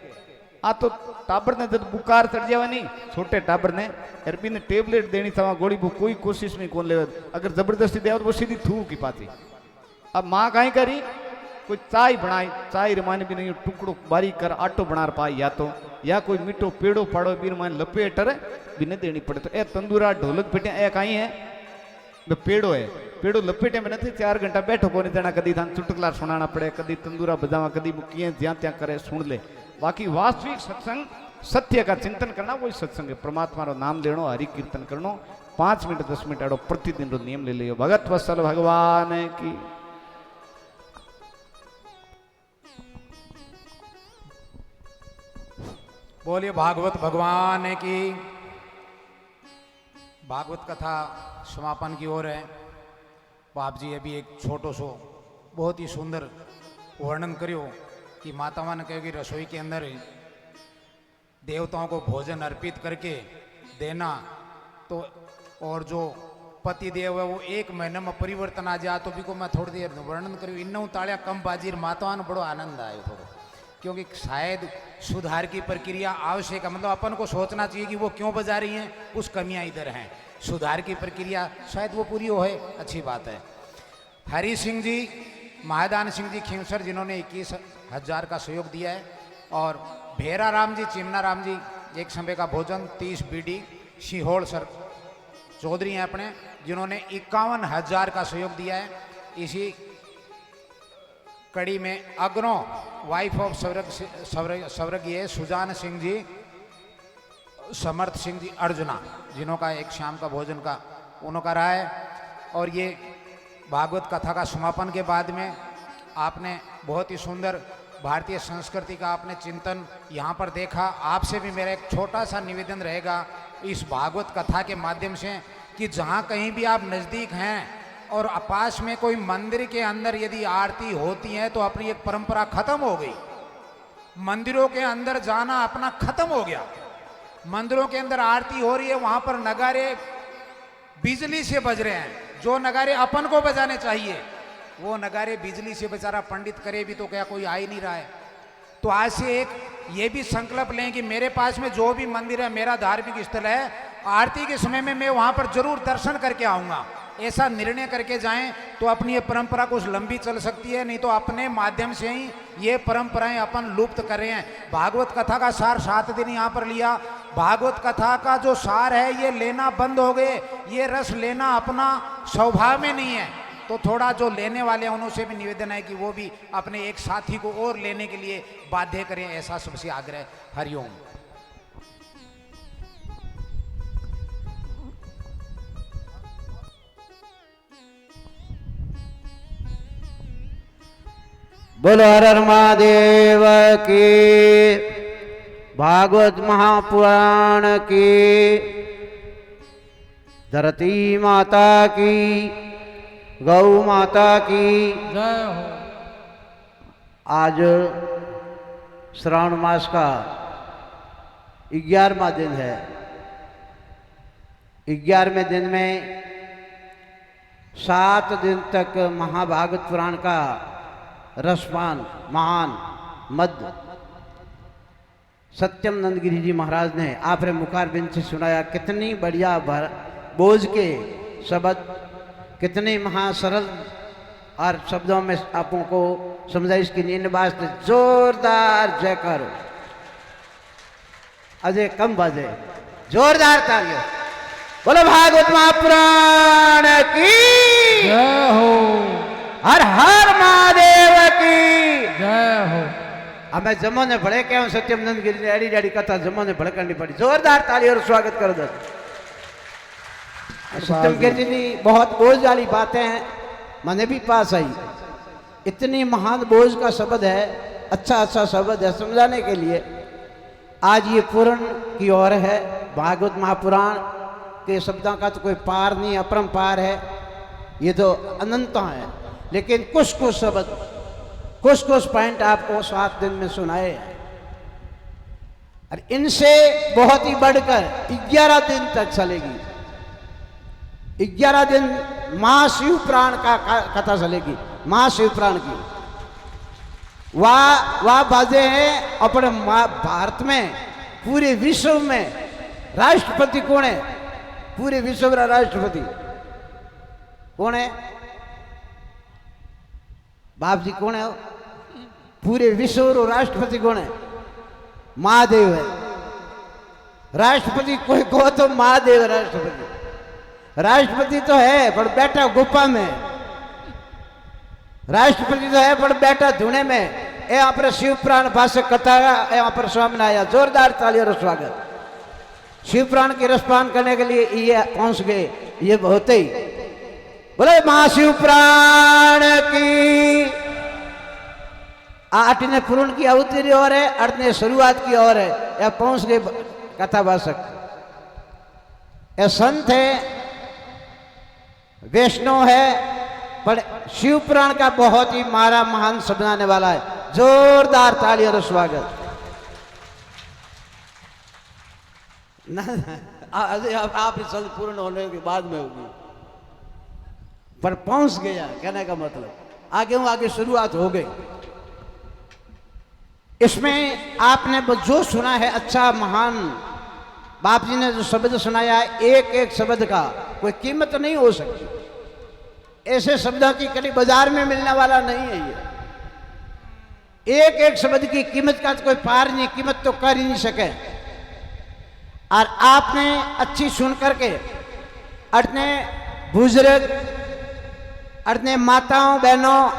आ तो टाबर ने जब बुखार चढ़ जावा नहीं छोटे टाबर ने एरपी ने टेबलेट देनी था गोली कोई कोशिश में कौन ले अगर जबरदस्ती दे तो वो सीधी थू की पाती। अब माँ कहीं करी कोई चाय बनाई चाय रमाने भी नहीं टुकड़ो बारीक कर आटो बना पाई या कोई मीठो पेड़ो फाड़ो बीर मान लपेट भी नहीं देनी पड़े। तो ए तंदूरा ढोलक पेटिया ए कहीं है पेड़ो है पेड़ो लपेटे में नहीं 4 घंटा बैठो को नहीं देना कदी थान चुटकला सुनाना पड़े कदी तंदूरा बजावा कदी मुकिए ज्या त्या करे सुन ले। बाकी वास्तविक सत्संग सत्य का चिंतन करना वही सत्संग है। परमात्मा रो नाम लेनो हरि कीर्तन करनो 5 मिनट 10 मिनट एडो प्रतिदिन रो नियम ले लियो। भगत वत्सल भगवान की बोलिए भागवत भगवान की। भागवत कथा समापन की ओर है। बाप जी अभी एक छोटो सो बहुत ही सुंदर वर्णन करियो कि मातावान ने कहेगी रसोई के अंदर देवताओं को भोजन अर्पित करके देना तो और जो पति देव है वो 1 महीने में परिवर्तन आ जाए तो भी को मैं थोड़ी देर वर्णन करियो। इन तालियां कम बाजीर मातावान बड़ो आनंद आयो थोड़ो क्योंकि शायद सुधार की प्रक्रिया आवश्यक है। मतलब अपन को सोचना चाहिए कि वो क्यों बजा रही हैं कुछ कमियां इधर हैं। सुधार की प्रक्रिया शायद वो पूरी हो है अच्छी बात है। हरि सिंह जी महादान सिंह जी खींवसर जिन्होंने 21,000 का सहयोग दिया है और भेरा राम जी चिमना राम जी एक समय का भोजन 30 बीडी सिहोल सर चौधरी हैं अपने जिन्होंने 51,000 का सहयोग दिया है। इसी कड़ी में अग्नो वाइफ ऑफ स्वर्गीय सुजान सिंह जी समर्थ सिंह जी अर्जुना जिन्हों का एक शाम का भोजन का उन्होंने रहा है। और ये भागवत कथा का समापन के बाद में आपने बहुत ही सुंदर भारतीय संस्कृति का आपने चिंतन यहाँ पर देखा। आपसे भी मेरा एक छोटा सा निवेदन रहेगा इस भागवत कथा के माध्यम से कि जहाँ कहीं भी आप नज़दीक हैं और पास में कोई मंदिर के अंदर यदि आरती होती है तो अपनी एक परंपरा खत्म हो गई। मंदिरों के अंदर जाना अपना खत्म हो गया। मंदिरों के अंदर आरती हो रही है वहां पर नगारे बिजली से बज रहे हैं। जो नगारे अपन को बजाने चाहिए वो नगारे बिजली से बेचारा पंडित करे भी तो क्या कोई आ ही नहीं रहा है। तो आज से एक ये भी संकल्प लें कि मेरे पास में जो भी मंदिर है मेरा धार्मिक स्थल है आरती के समय में मैं वहां पर जरूर दर्शन करके आऊंगा। ऐसा निर्णय करके जाएं तो अपनी ये परंपरा कुछ लंबी चल सकती है। नहीं तो अपने माध्यम से ही ये परंपराएं अपन लुप्त कर रहे हैं। भागवत कथा का सार 7 दिन यहाँ पर लिया। भागवत कथा का जो सार है ये लेना बंद हो गए। ये रस लेना अपना स्वभाव में नहीं है। तो थोड़ा जो लेने वाले हैं उनसे भी निवेदन है कि वो भी अपने एक साथी को और लेने के लिए बाध्य करें। ऐसा सबसे आग्रह। हरिओम। बोलो हर हर महादेव की। भागवत महापुराण की। धरती माता की गौ माता की जय हो। आज श्रावण मास का 11वां दिन है। 11वें दिन में 7 दिन तक महाभागवत पुराण का रसपान महान मध्य सत्यम नंदगिरी जी महाराज ने आपने मुखारबिंद से सुनाया। कितनी बढ़िया बोझ के शब्द कितने महासरल और शब्दों में आपों को समझा। इसकी नींद वास्ते जोरदार जय करो। अजय कम बजे जोरदार तालियां। बोलो भागवत महापुराण की जय हो। हर हर महादेव की जय हो। हमें जमो ने भड़े क्या सत्यम गिरी ने एडी डाड़ी कथा जमो ने भड़े करनी पड़ी। जोरदार ताली और स्वागत करो दोस्तों। सत्यम गिरी जी बहुत बोझ वाली बातें हैं मैंने भी पास आई। इतनी महान बोझ का शब्द है। अच्छा शब्द है समझाने के लिए। आज ये पूर्ण की ओर है। भागवत महापुराण के शब्दों का तो कोई पार नहीं अपरंपार है। ये तो अनंत है। लेकिन कुछ शब्द कुछ पॉइंट आपको 7 दिन में सुनाए हैं और इनसे बहुत ही बढ़कर 11 दिन तक चलेगी। 11 दिन महाशिव प्राण का कथा चलेगी, महाशिव प्राण की। वह बाजे हैं अपने भारत में, पूरे विश्व में राष्ट्रपति कौन है? पूरे विश्व का राष्ट्रपति कौन है? बाप जी कौन है? पूरे विश्व रो राष्ट्रपति कौन है? महादेव है। राष्ट्रपति कोई को तो महादेव राष्ट्रपति। राष्ट्रपति तो है पर बैठा गुफा में, राष्ट्रपति तो है पर बैठा धुने में। यहाँ पर शिव प्राण भाषक कथा यहाँ पर सामने आया, जोरदार तालियों और स्वागत। शिव प्राण की रसपान करने के लिए ये पहुंच गए, ये बहुत ही बोले महाशिव प्राण की। आठ ने पूर्ण की आहुति और है, अर्थ ने शुरुआत की और है। यह पहुंच गए कथा भाषक। यह संत है, वैष्णव है, पर शिव पुराण का बहुत ही मारा महान समझाने वाला है। जोरदार ताली और स्वागत। आप इस संत पूर्ण होने के बाद में होगी, पर पहुंच गया कहने का मतलब आगे शुरुआत हो गई। इसमें आपने जो सुना है अच्छा महान बाप जी ने जो शब्द सुनाया है, एक एक शब्द का कोई कीमत नहीं हो सकती। ऐसे शब्दों की कभी बाजार में मिलने वाला नहीं है ये। एक एक शब्द की कीमत का तो कोई पार नहीं, कीमत तो कर ही नहीं सके। और आपने अच्छी सुन करके अपने बुजुर्ग, अपने माताओं बहनों,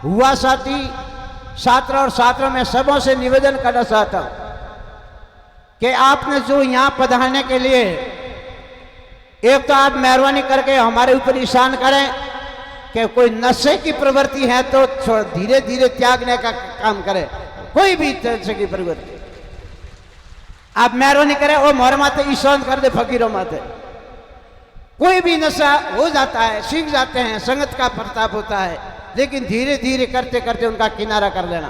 हुआ साथी, छात्र और छात्रों में सबों से निवेदन करना चाहता हूं कि आपने जो यहां पधारने के लिए, एक तो आप मेहरबानी करके हमारे ऊपर ईशान करें कि कोई नशे की प्रवृत्ति है तो धीरे धीरे त्यागने का काम करें। कोई भी नशे की प्रवृत्ति आप मेहरबानी करें और मोहर माते ईशान कर दे, फकीरों माते। कोई भी नशा हो जाता है, सीख जाते हैं, संगत का प्रताप होता है, लेकिन धीरे धीरे करते करते उनका किनारा कर लेना।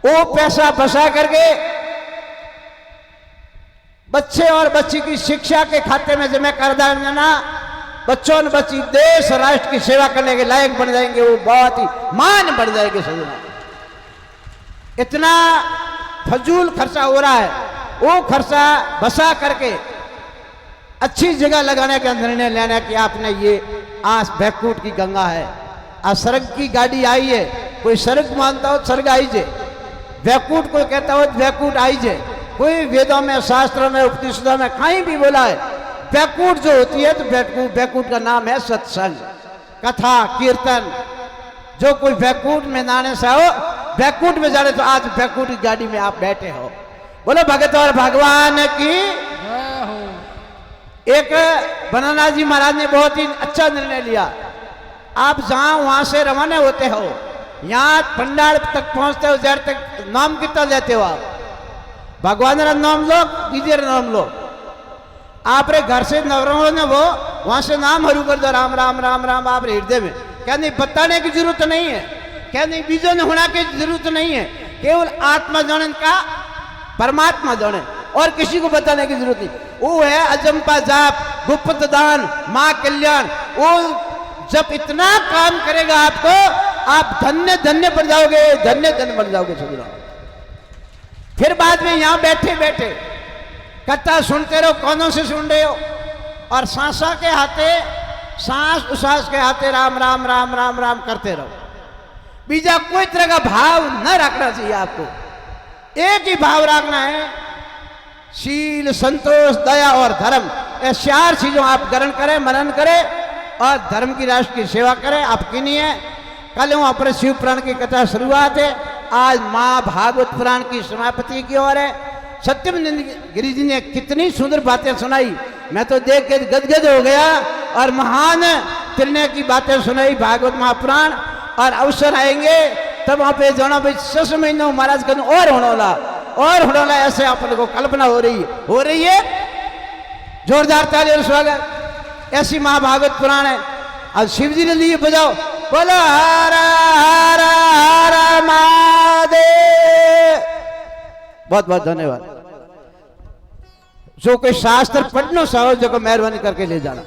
वो पैसा बचा करके बच्चे और बच्ची की शिक्षा के खाते में जमा कर देना, बच्चों और बच्ची देश राष्ट्र की सेवा करने के लायक बन जाएंगे, वो बहुत ही मान बढ़ जाएगी। सजना इतना फजूल खर्चा हो रहा है, वो खर्चा बचा करके अच्छी जगह लगाने का निर्णय लेना कि आपने ये आज बैकूट की गंगा है, आज स्वर्ग की गाड़ी आई है। कोई स्वर्ग मानता हो स्वर्ग आई जे, बैकूट कोई कहता हो बैकूट आई जे। कोई वेदों में, शास्त्रों में, उपनिषदों में कहीं भी बोला है बैकूट जो होती है, तो बैकूट का नाम है सत्संग, कथा, कीर्तन। जो कोई बैकूट में जाने से हो, बैकूट में जाने, तो आज बैकूट की गाड़ी में आप बैठे हो। बोलो भगत और भगवान की। एक बनाना जी महाराज ने बहुत ही अच्छा निर्णय लिया। आप जहां वहां से रवाना होते हो, यहाँ पंडाल तक पहुंचते हो, देर तक नाम कितना लेते हो आप? भगवान का नाम लो, दीजिए नाम लो। आप रे घर से नवरों ने वो वहां से नाम हरू कर दो, राम राम राम राम। आप हृदय में क्या नहीं, बताने की जरूरत नहीं है, क्या नहीं बीजों ने होना की जरूरत नहीं है। केवल आत्मा जाने का, परमात्मा जाने, और किसी को बताने की जरूरत नहीं। वो है अजंपा जाप, गुप्त दान, माँ कल्याण। वो जब इतना काम करेगा आपको, आप धन्य धन्य बन जाओगे, धन्य धन्य बन जाओगे। सुनो, फिर बाद में यहां बैठे बैठे कथा सुनते रहो, कानों से सुन रहे हो, और सांसा के हाथे, सांस उसास के हाथे राम राम राम राम राम करते रहो। बीजा कोई तरह का भाव न रखना चाहिए आपको। एक ही भाव रखना है, शील, संतोष, दया और धर्म। ये चार चीजों आप ग्रहण करें, मनन करें और धर्म की, राष्ट्र की सेवा करें। आपकी नहीं है। कल वहां पर शिव पुराण की कथा शुरुआत है, आज माँ भागवत पुराण की समाप्ति की ओर है। सत्यम गिरी जी ने कितनी सुंदर बातें सुनाई, मैं तो देख के गदगद हो गया। और महान निर्णय की बातें सुनाई भागवत महापुराण। और अवसर आएंगे तब वहां पे जाना भाई 6 महीनों महाराज का और होना ऐसे अपन को कल्पना हो रही है। जोरदार ताली और स्वागत। ऐसी महाभागवत पुराण है। अब शिव जी ने लिए बजाओ, बोलो हर हर हर महादेव। बहुत बहुत धन्यवाद। जो कोई शास्त्र पढ़ना चाहो, जो को मेहरबानी करके ले जाना।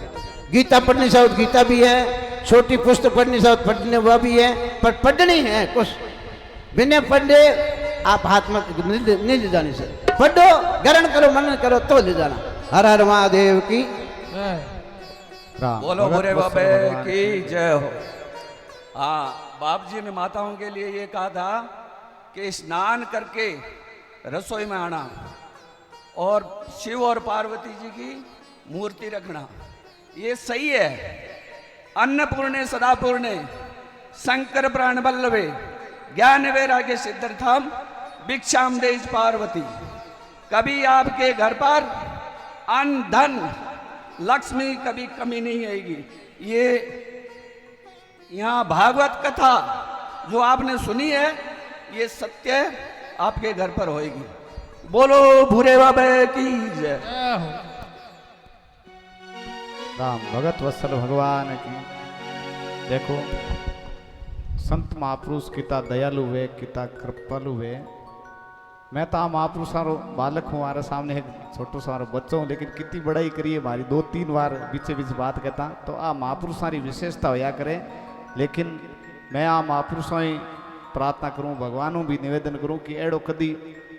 गीता पढ़नी चाहो तो गीता भी है, छोटी पुस्तक पढ़नी चाहो तो पढ़ने वह भी है, पर पढ़नी है कुछ बिना पढ़े आप हाथ में नहीं ले जानी से। पढ़ो, ग्रहण करो, मनन करो तो ले जाना। हर हर महादेव की जय राम बोलो भगत बुरे वत्सल बाबे भगवान की जय हो। हाँ, बाप जी ने माताओं के लिए ये कहा था कि स्नान करके रसोई में आना और शिव और पार्वती जी की मूर्ति रखना, ये सही है। अन्नपूर्णे सदापूर्णे शंकर प्राण वल्लभे ज्ञान वैराग्य सिद्धार्थम भिक्षाम देश पार्वती। कभी आपके घर पर अन्न धन लक्ष्मी कभी कमी नहीं आएगी। ये यहाँ भागवत कथा जो आपने सुनी है, ये सत्य आपके घर पर होएगी। बोलो भूरे बाबे की जय। जय हो राम भगत वत्सल भगवान की। देखो संत महापुरुष किता दयालु हुए, किता कृपालु हुए। मैं तो आ महापुरुषारो बालक हूँ, हमारे सामने एक छोटो सा बच्चों हूँ, लेकिन कितनी बड़ाई करी है हमारी। 2-3 बार बीचे बीच बात कहता तो आ महापुरुषारी विशेषता होया करे। लेकिन मैं आ महापुरुषों ही प्रार्थना करूँ, भगवानों भी निवेदन करूँ कि एड़ो कदी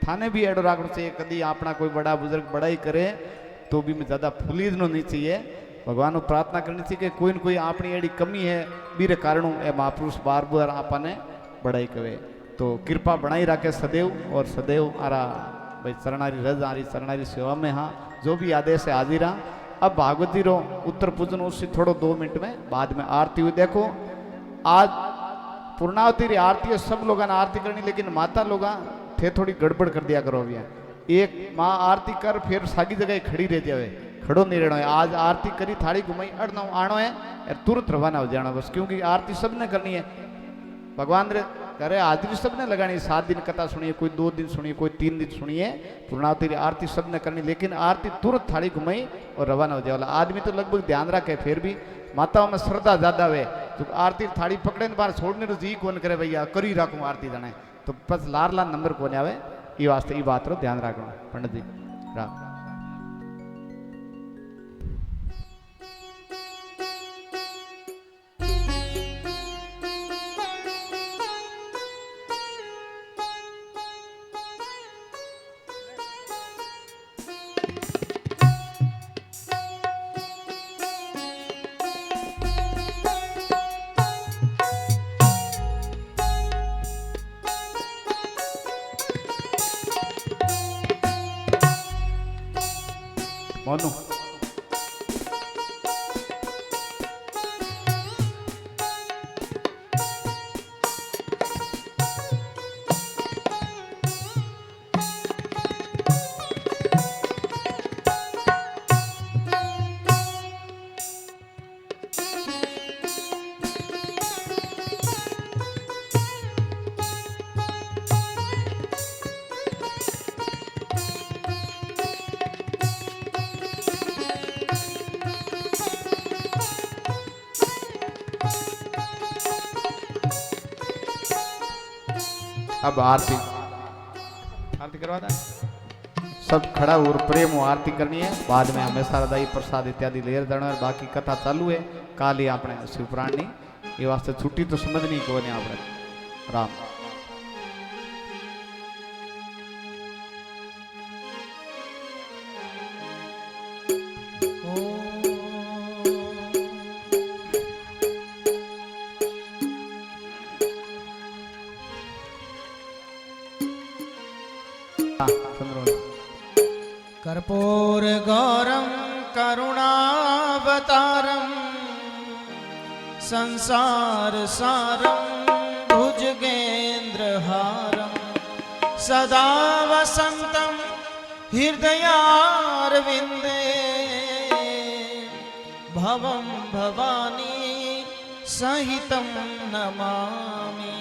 थाने भी एड़ो राखना चाहिए। कदी अपना कोई बड़ा बुजुर्ग बड़ाई करे तो भी मैं ज़्यादा फुलीजनो नहीं चाहिए। भगवान को प्रार्थना करनी चाहिए कि कोई न कोई अपनी एड़ी कमी है बीरे कारणों ए महापुरुष बार बार आपने बड़ाई कवे। तो कृपा बनाई रखे सदैव, और सदैव आरा भाई चरणारी रज आरी चरणारी सेवा में। हाँ, जो भी आदेश है हाजिर। अब भागवती रो उत्तर पूजन उससे थोड़ो 2 मिनट में बाद में आरती हुई। देखो आज पूर्णावती री आरती है, सब लोगों ने आरती करनी, लेकिन माता लोग थे थोड़ी गड़बड़ कर दिया करो। अभी एक माँ आरती कर फिर सागी जगह खड़ी रह जावे, खड़ो नहीं रहना है। आज आरती करी थाली घुमाई अड़ना आनो है और तुरंत रवाना हो जाना बस, क्योंकि आरती सबने करनी है। भगवान रे करे हाजिरी सबने लगानी। 7 दिन कथा सुनिए, कोई 2 दिन सुनिए, कोई 3 दिन सुनिए। पूर्णावती री आरती सबने करनी, लेकिन आरती तुरंत थाली घुमाई और रवाना हो जाए। आदमी तो लगभग ध्यान रखे, फिर भी माताओं में श्रद्धा ज्यादा हुए तो आरती थाली पकड़े बाहर छोड़ने तो जी कौन करे भैया करी रखूँ आरती जाने, तो बस लार लार नंबर कौन आवे। ये वास्ते ये बात रो ध्यान रखना पंडित जी। राम मोनू अब आरती करवा दें। सब खड़ा और प्रेम हो आरती करनी है। बाद में हमेशा रदाई प्रसाद इत्यादि लेर देना है। बाकी कथा चालू है काली आपने शिवपुराण ये वास्ते छुट्टी तो समझनी को नहीं आपने। राम कर्पूर गौरम करुणावतारम संसार सारम भुजगेन्द्रहारम सदा वसंतम हृदयारविंदे भवम भवानी सहितं नमामि।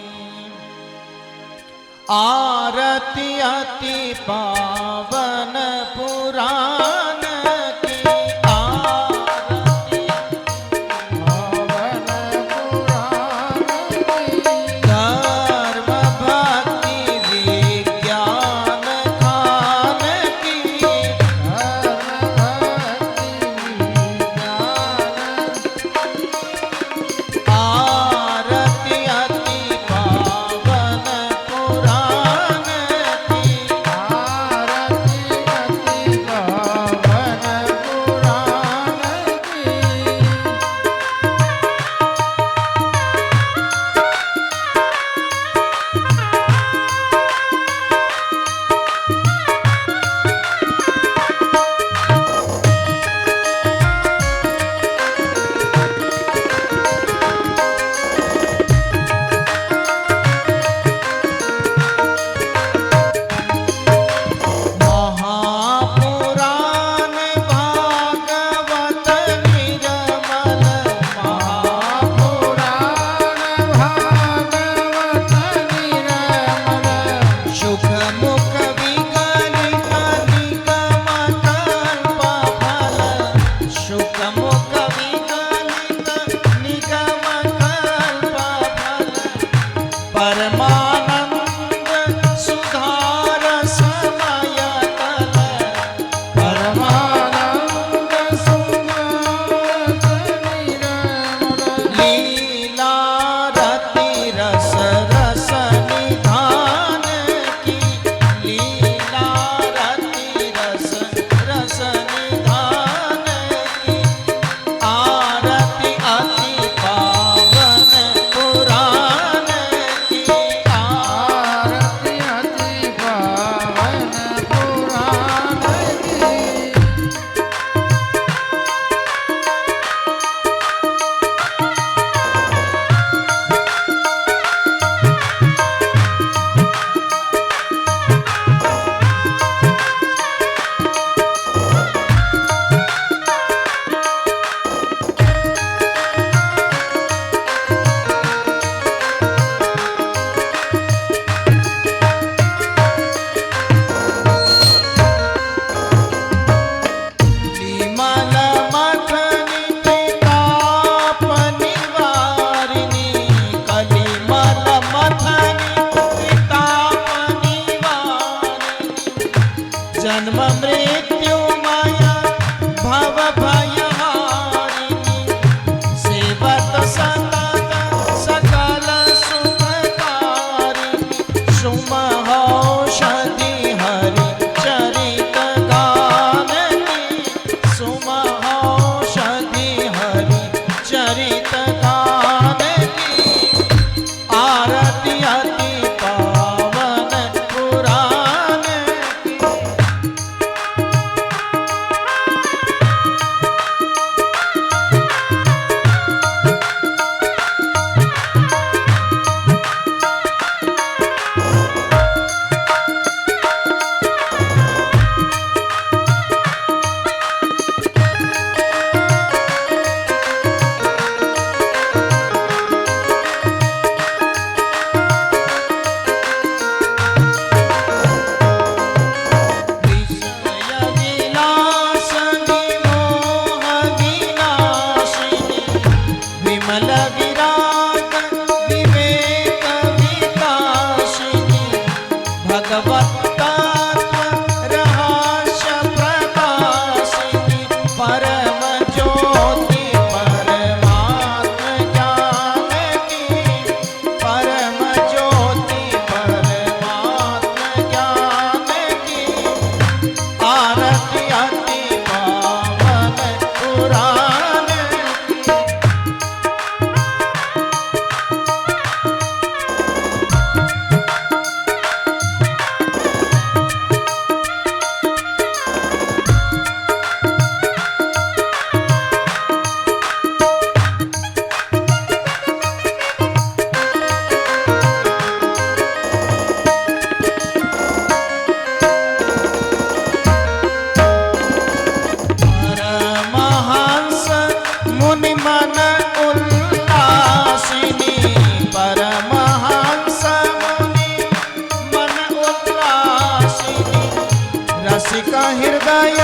आरती अति पावन पुराण की आरती पावन पुराण की धर्म भक्ति विज्ञान खान की धर्म भक्ति विज्ञान जन्म मृत्यु माया भव भय हारिणी सेवत सतत सकल सुखकारिणी सुमहौषधि हरि चरित गान की सुमहौषधि हरि चरित गान की आरती अति पावन पुराण की। विषय विलासिनी मोह विनाशिनी विमल विराग विवेक विकासिनी भगवत तत्व रहस्य प्रकाशिनी परम ज्योति परमात्म ज्ञान की परम ज्योति परमात्म ज्ञान की आरती अति पावन पुराण की। परमहंस मुनि मन उल्लासिनी परमहंस मुनि मन उल्लासिनी रसिक हृदय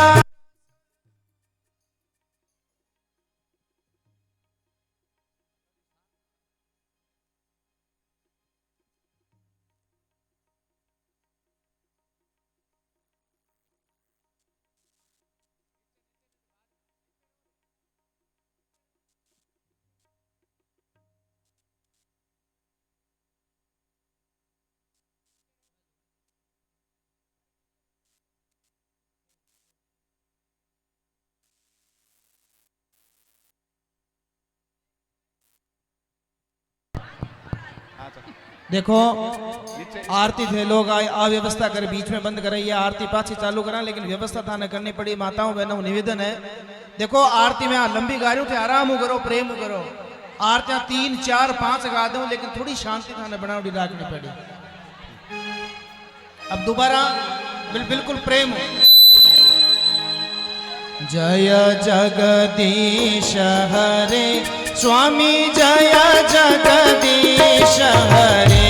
देखो आरती थे लोग आए अव्यवस्था कर बीच में बंद कराई आरती पाछी चालू करा लेकिन व्यवस्था थाने करनी पड़ी माताओं बहनों निवेदन है। देखो आरती में लंबी गा रही थे आराम करो प्रेम करो आरतियां 3 4 5 गा दूं लेकिन थोड़ी शांति थाने बनावटी रखनी पड़ी। अब दोबारा बिल्कुल प्रेम हो। जय जगदीश हरे स्वामी जय जगदीश हरे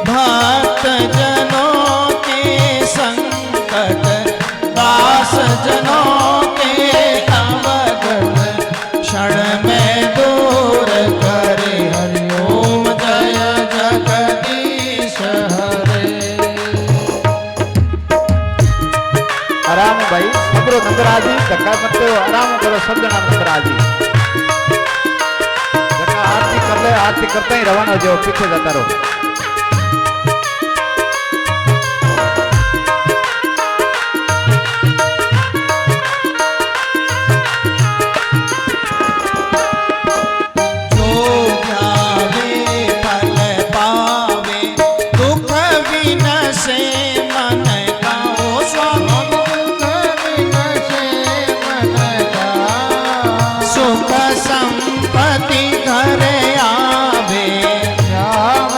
भक्त जनों के संकट दास जनों के अवगत क्षण में दूर करे हरिओम जय जगदीश हरे। आराम भाई सबरो नंदराजी धक्का मत दो आराम करो सब जना नंदराजी धक्का आरती कर ले आरती करते ही रवाना हो जाओ पीछे जाता रहो। जो ध्यावे फल पावे दुख विनसे मन का ओ स्वामी सुख संपत्ति घर आवे श्याम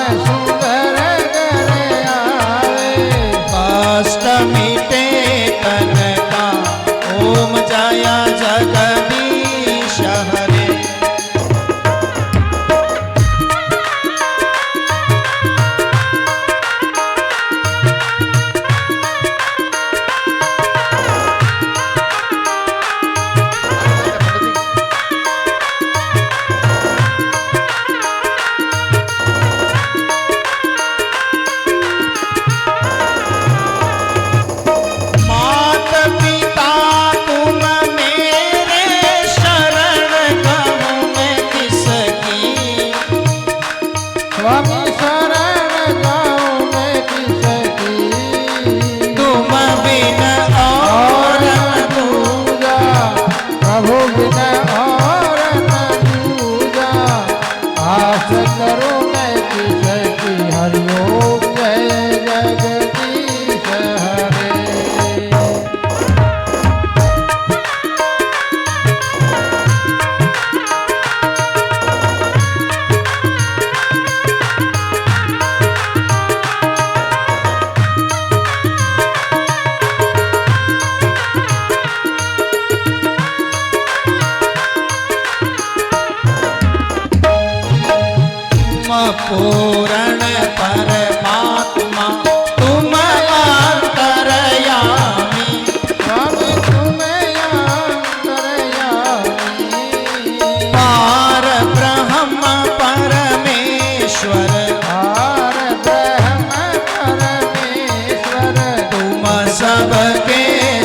सबके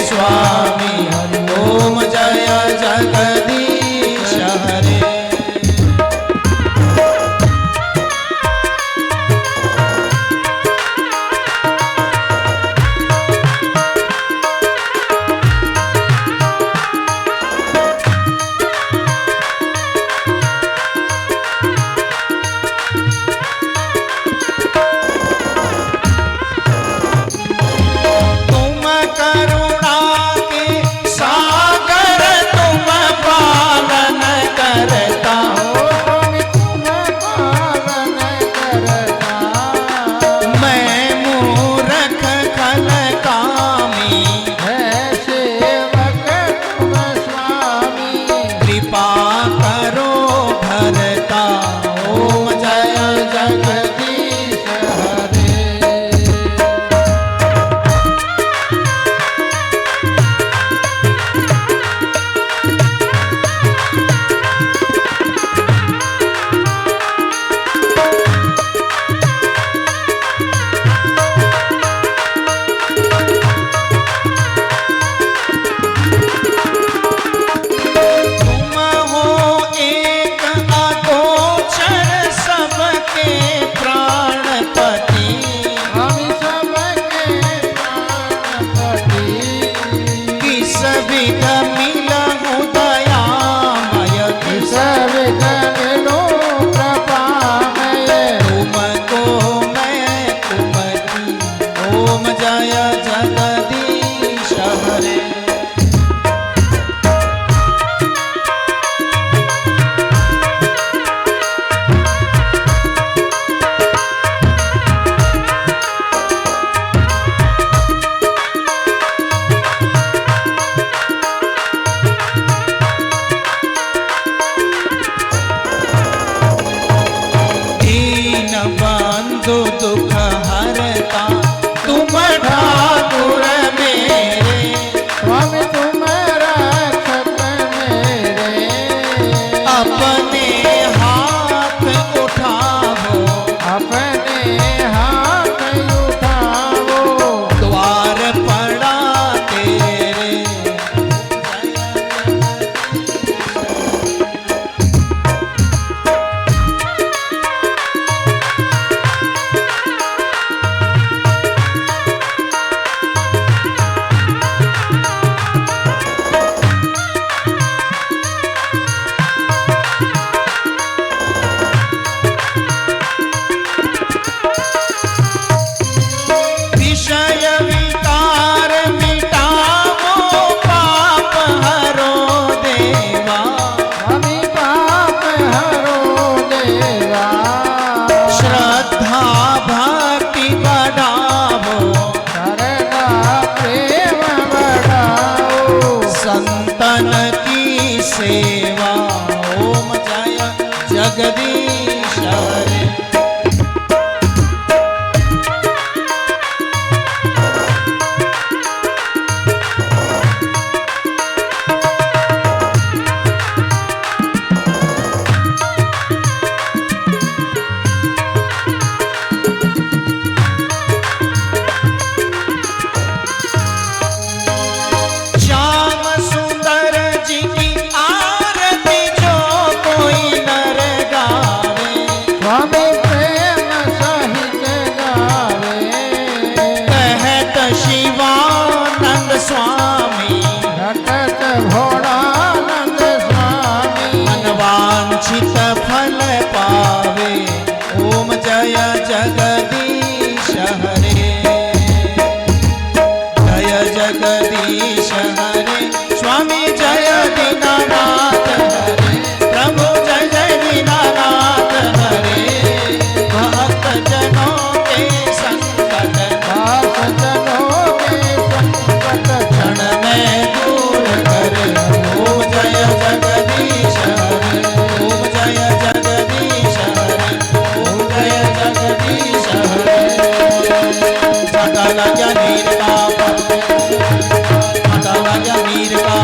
स्वामी हरि ओम जय जगदीश हरे। जगदीश हरे। जगदीश हरे स्वामी जय दीनानाथ हरे प्रभु जय जय दीनानाथ हरे भक्त जनों के संकट क्षण में दूर करे ओम जय जगदीश हरे ओम जय जगदीश हरे ओम जय जगदीश हरे सकल जनीर बाबा मीर का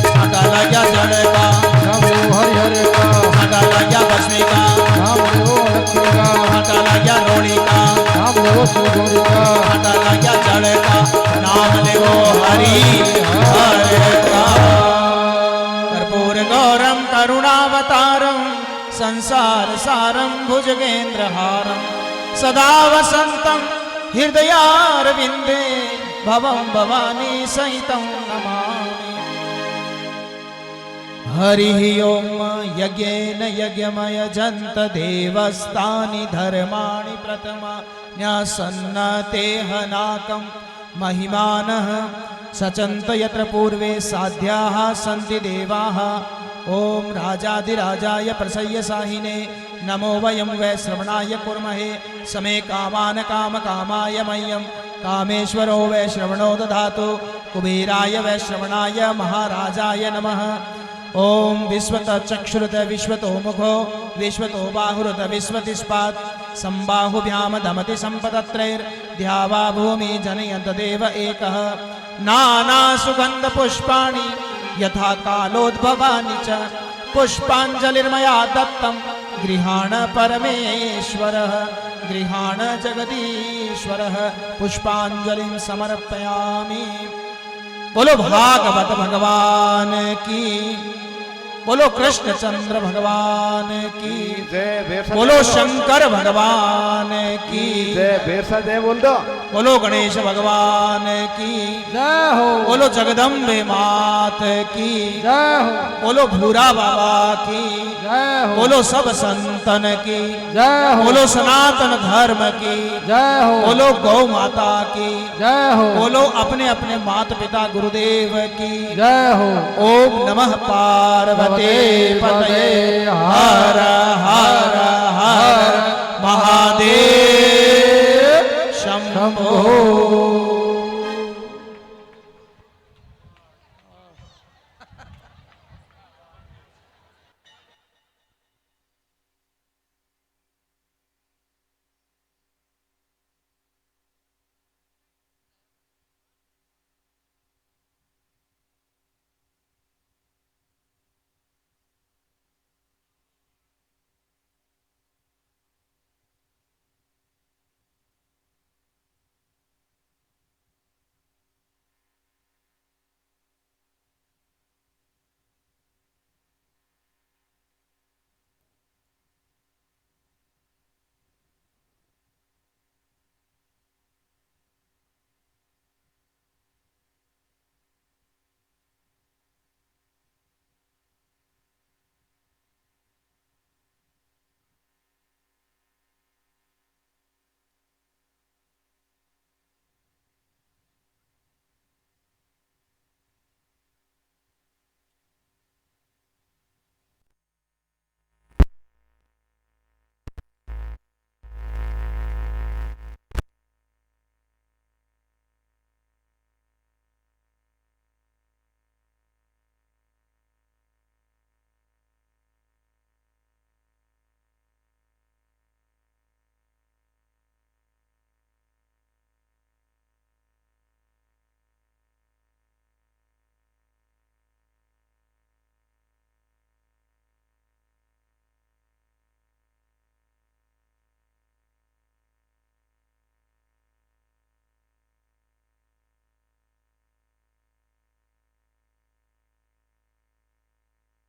सकल जड़ कर्पूर गौरम करुणावतारम संसार सारम भुजगेन्द्रहारम सदा वसंतम हृदयारविंदे भवं भवानी सहितं नमामि। हरिः ओम यज्ञेन यज्ञमयजन्त देवस्तानि धर्माणि प्रथमा न्यासन्नतेहनाकं महिमानः सचन्त यत्र पूर्वे साध्याः सन्ति देवाः। ओम राजाधिराजाय प्रसह्य साहिने नमो वयं वै श्रवणाय कुर्महे समे कामान् कामकामाय मह्यं कामेश्वरो वै श्रवणो दधातु कुबेराय वै श्रवणाय महाराजाय नमः। ओम विश्वत चक्षुरुत विश्वतो मुखो विश्वतो बाहुरुत विश्वतिष्पात् संबाहुभ्याम दमति संपदत्रैर्द्यावा भूमि जनयन्त देव एकः। नाना सुगंध पुष्पाणि यथा कालोद्भवानि च पुष्पाञ्जलिर्मया दत्तं गृहाण परमेश्वरः गृहाण जगदीश्वरः पुष्पाञ्जलिं समर्पयामि। बोलो भागवत भगवान की, बोलो कृष्णचंद्र भगवान की, जय बेरसा बोलो जय शंकर भगवान की, जय बेरसा जय बोल दो। बोलो गणेश भगवान की जय हो, बोलो जगदम्बे मात की जय हो, बोलो भूरा बाबा की जय हो, बोलो सब संतन की जय हो, बोलो सनातन धर्म की जय हो, बोलो गौ माता की जय हो, बोलो अपने अपने माता पिता गुरुदेव की जय हो। ओम नमः पार्वती पतये हर हर हर महादेव शंभो।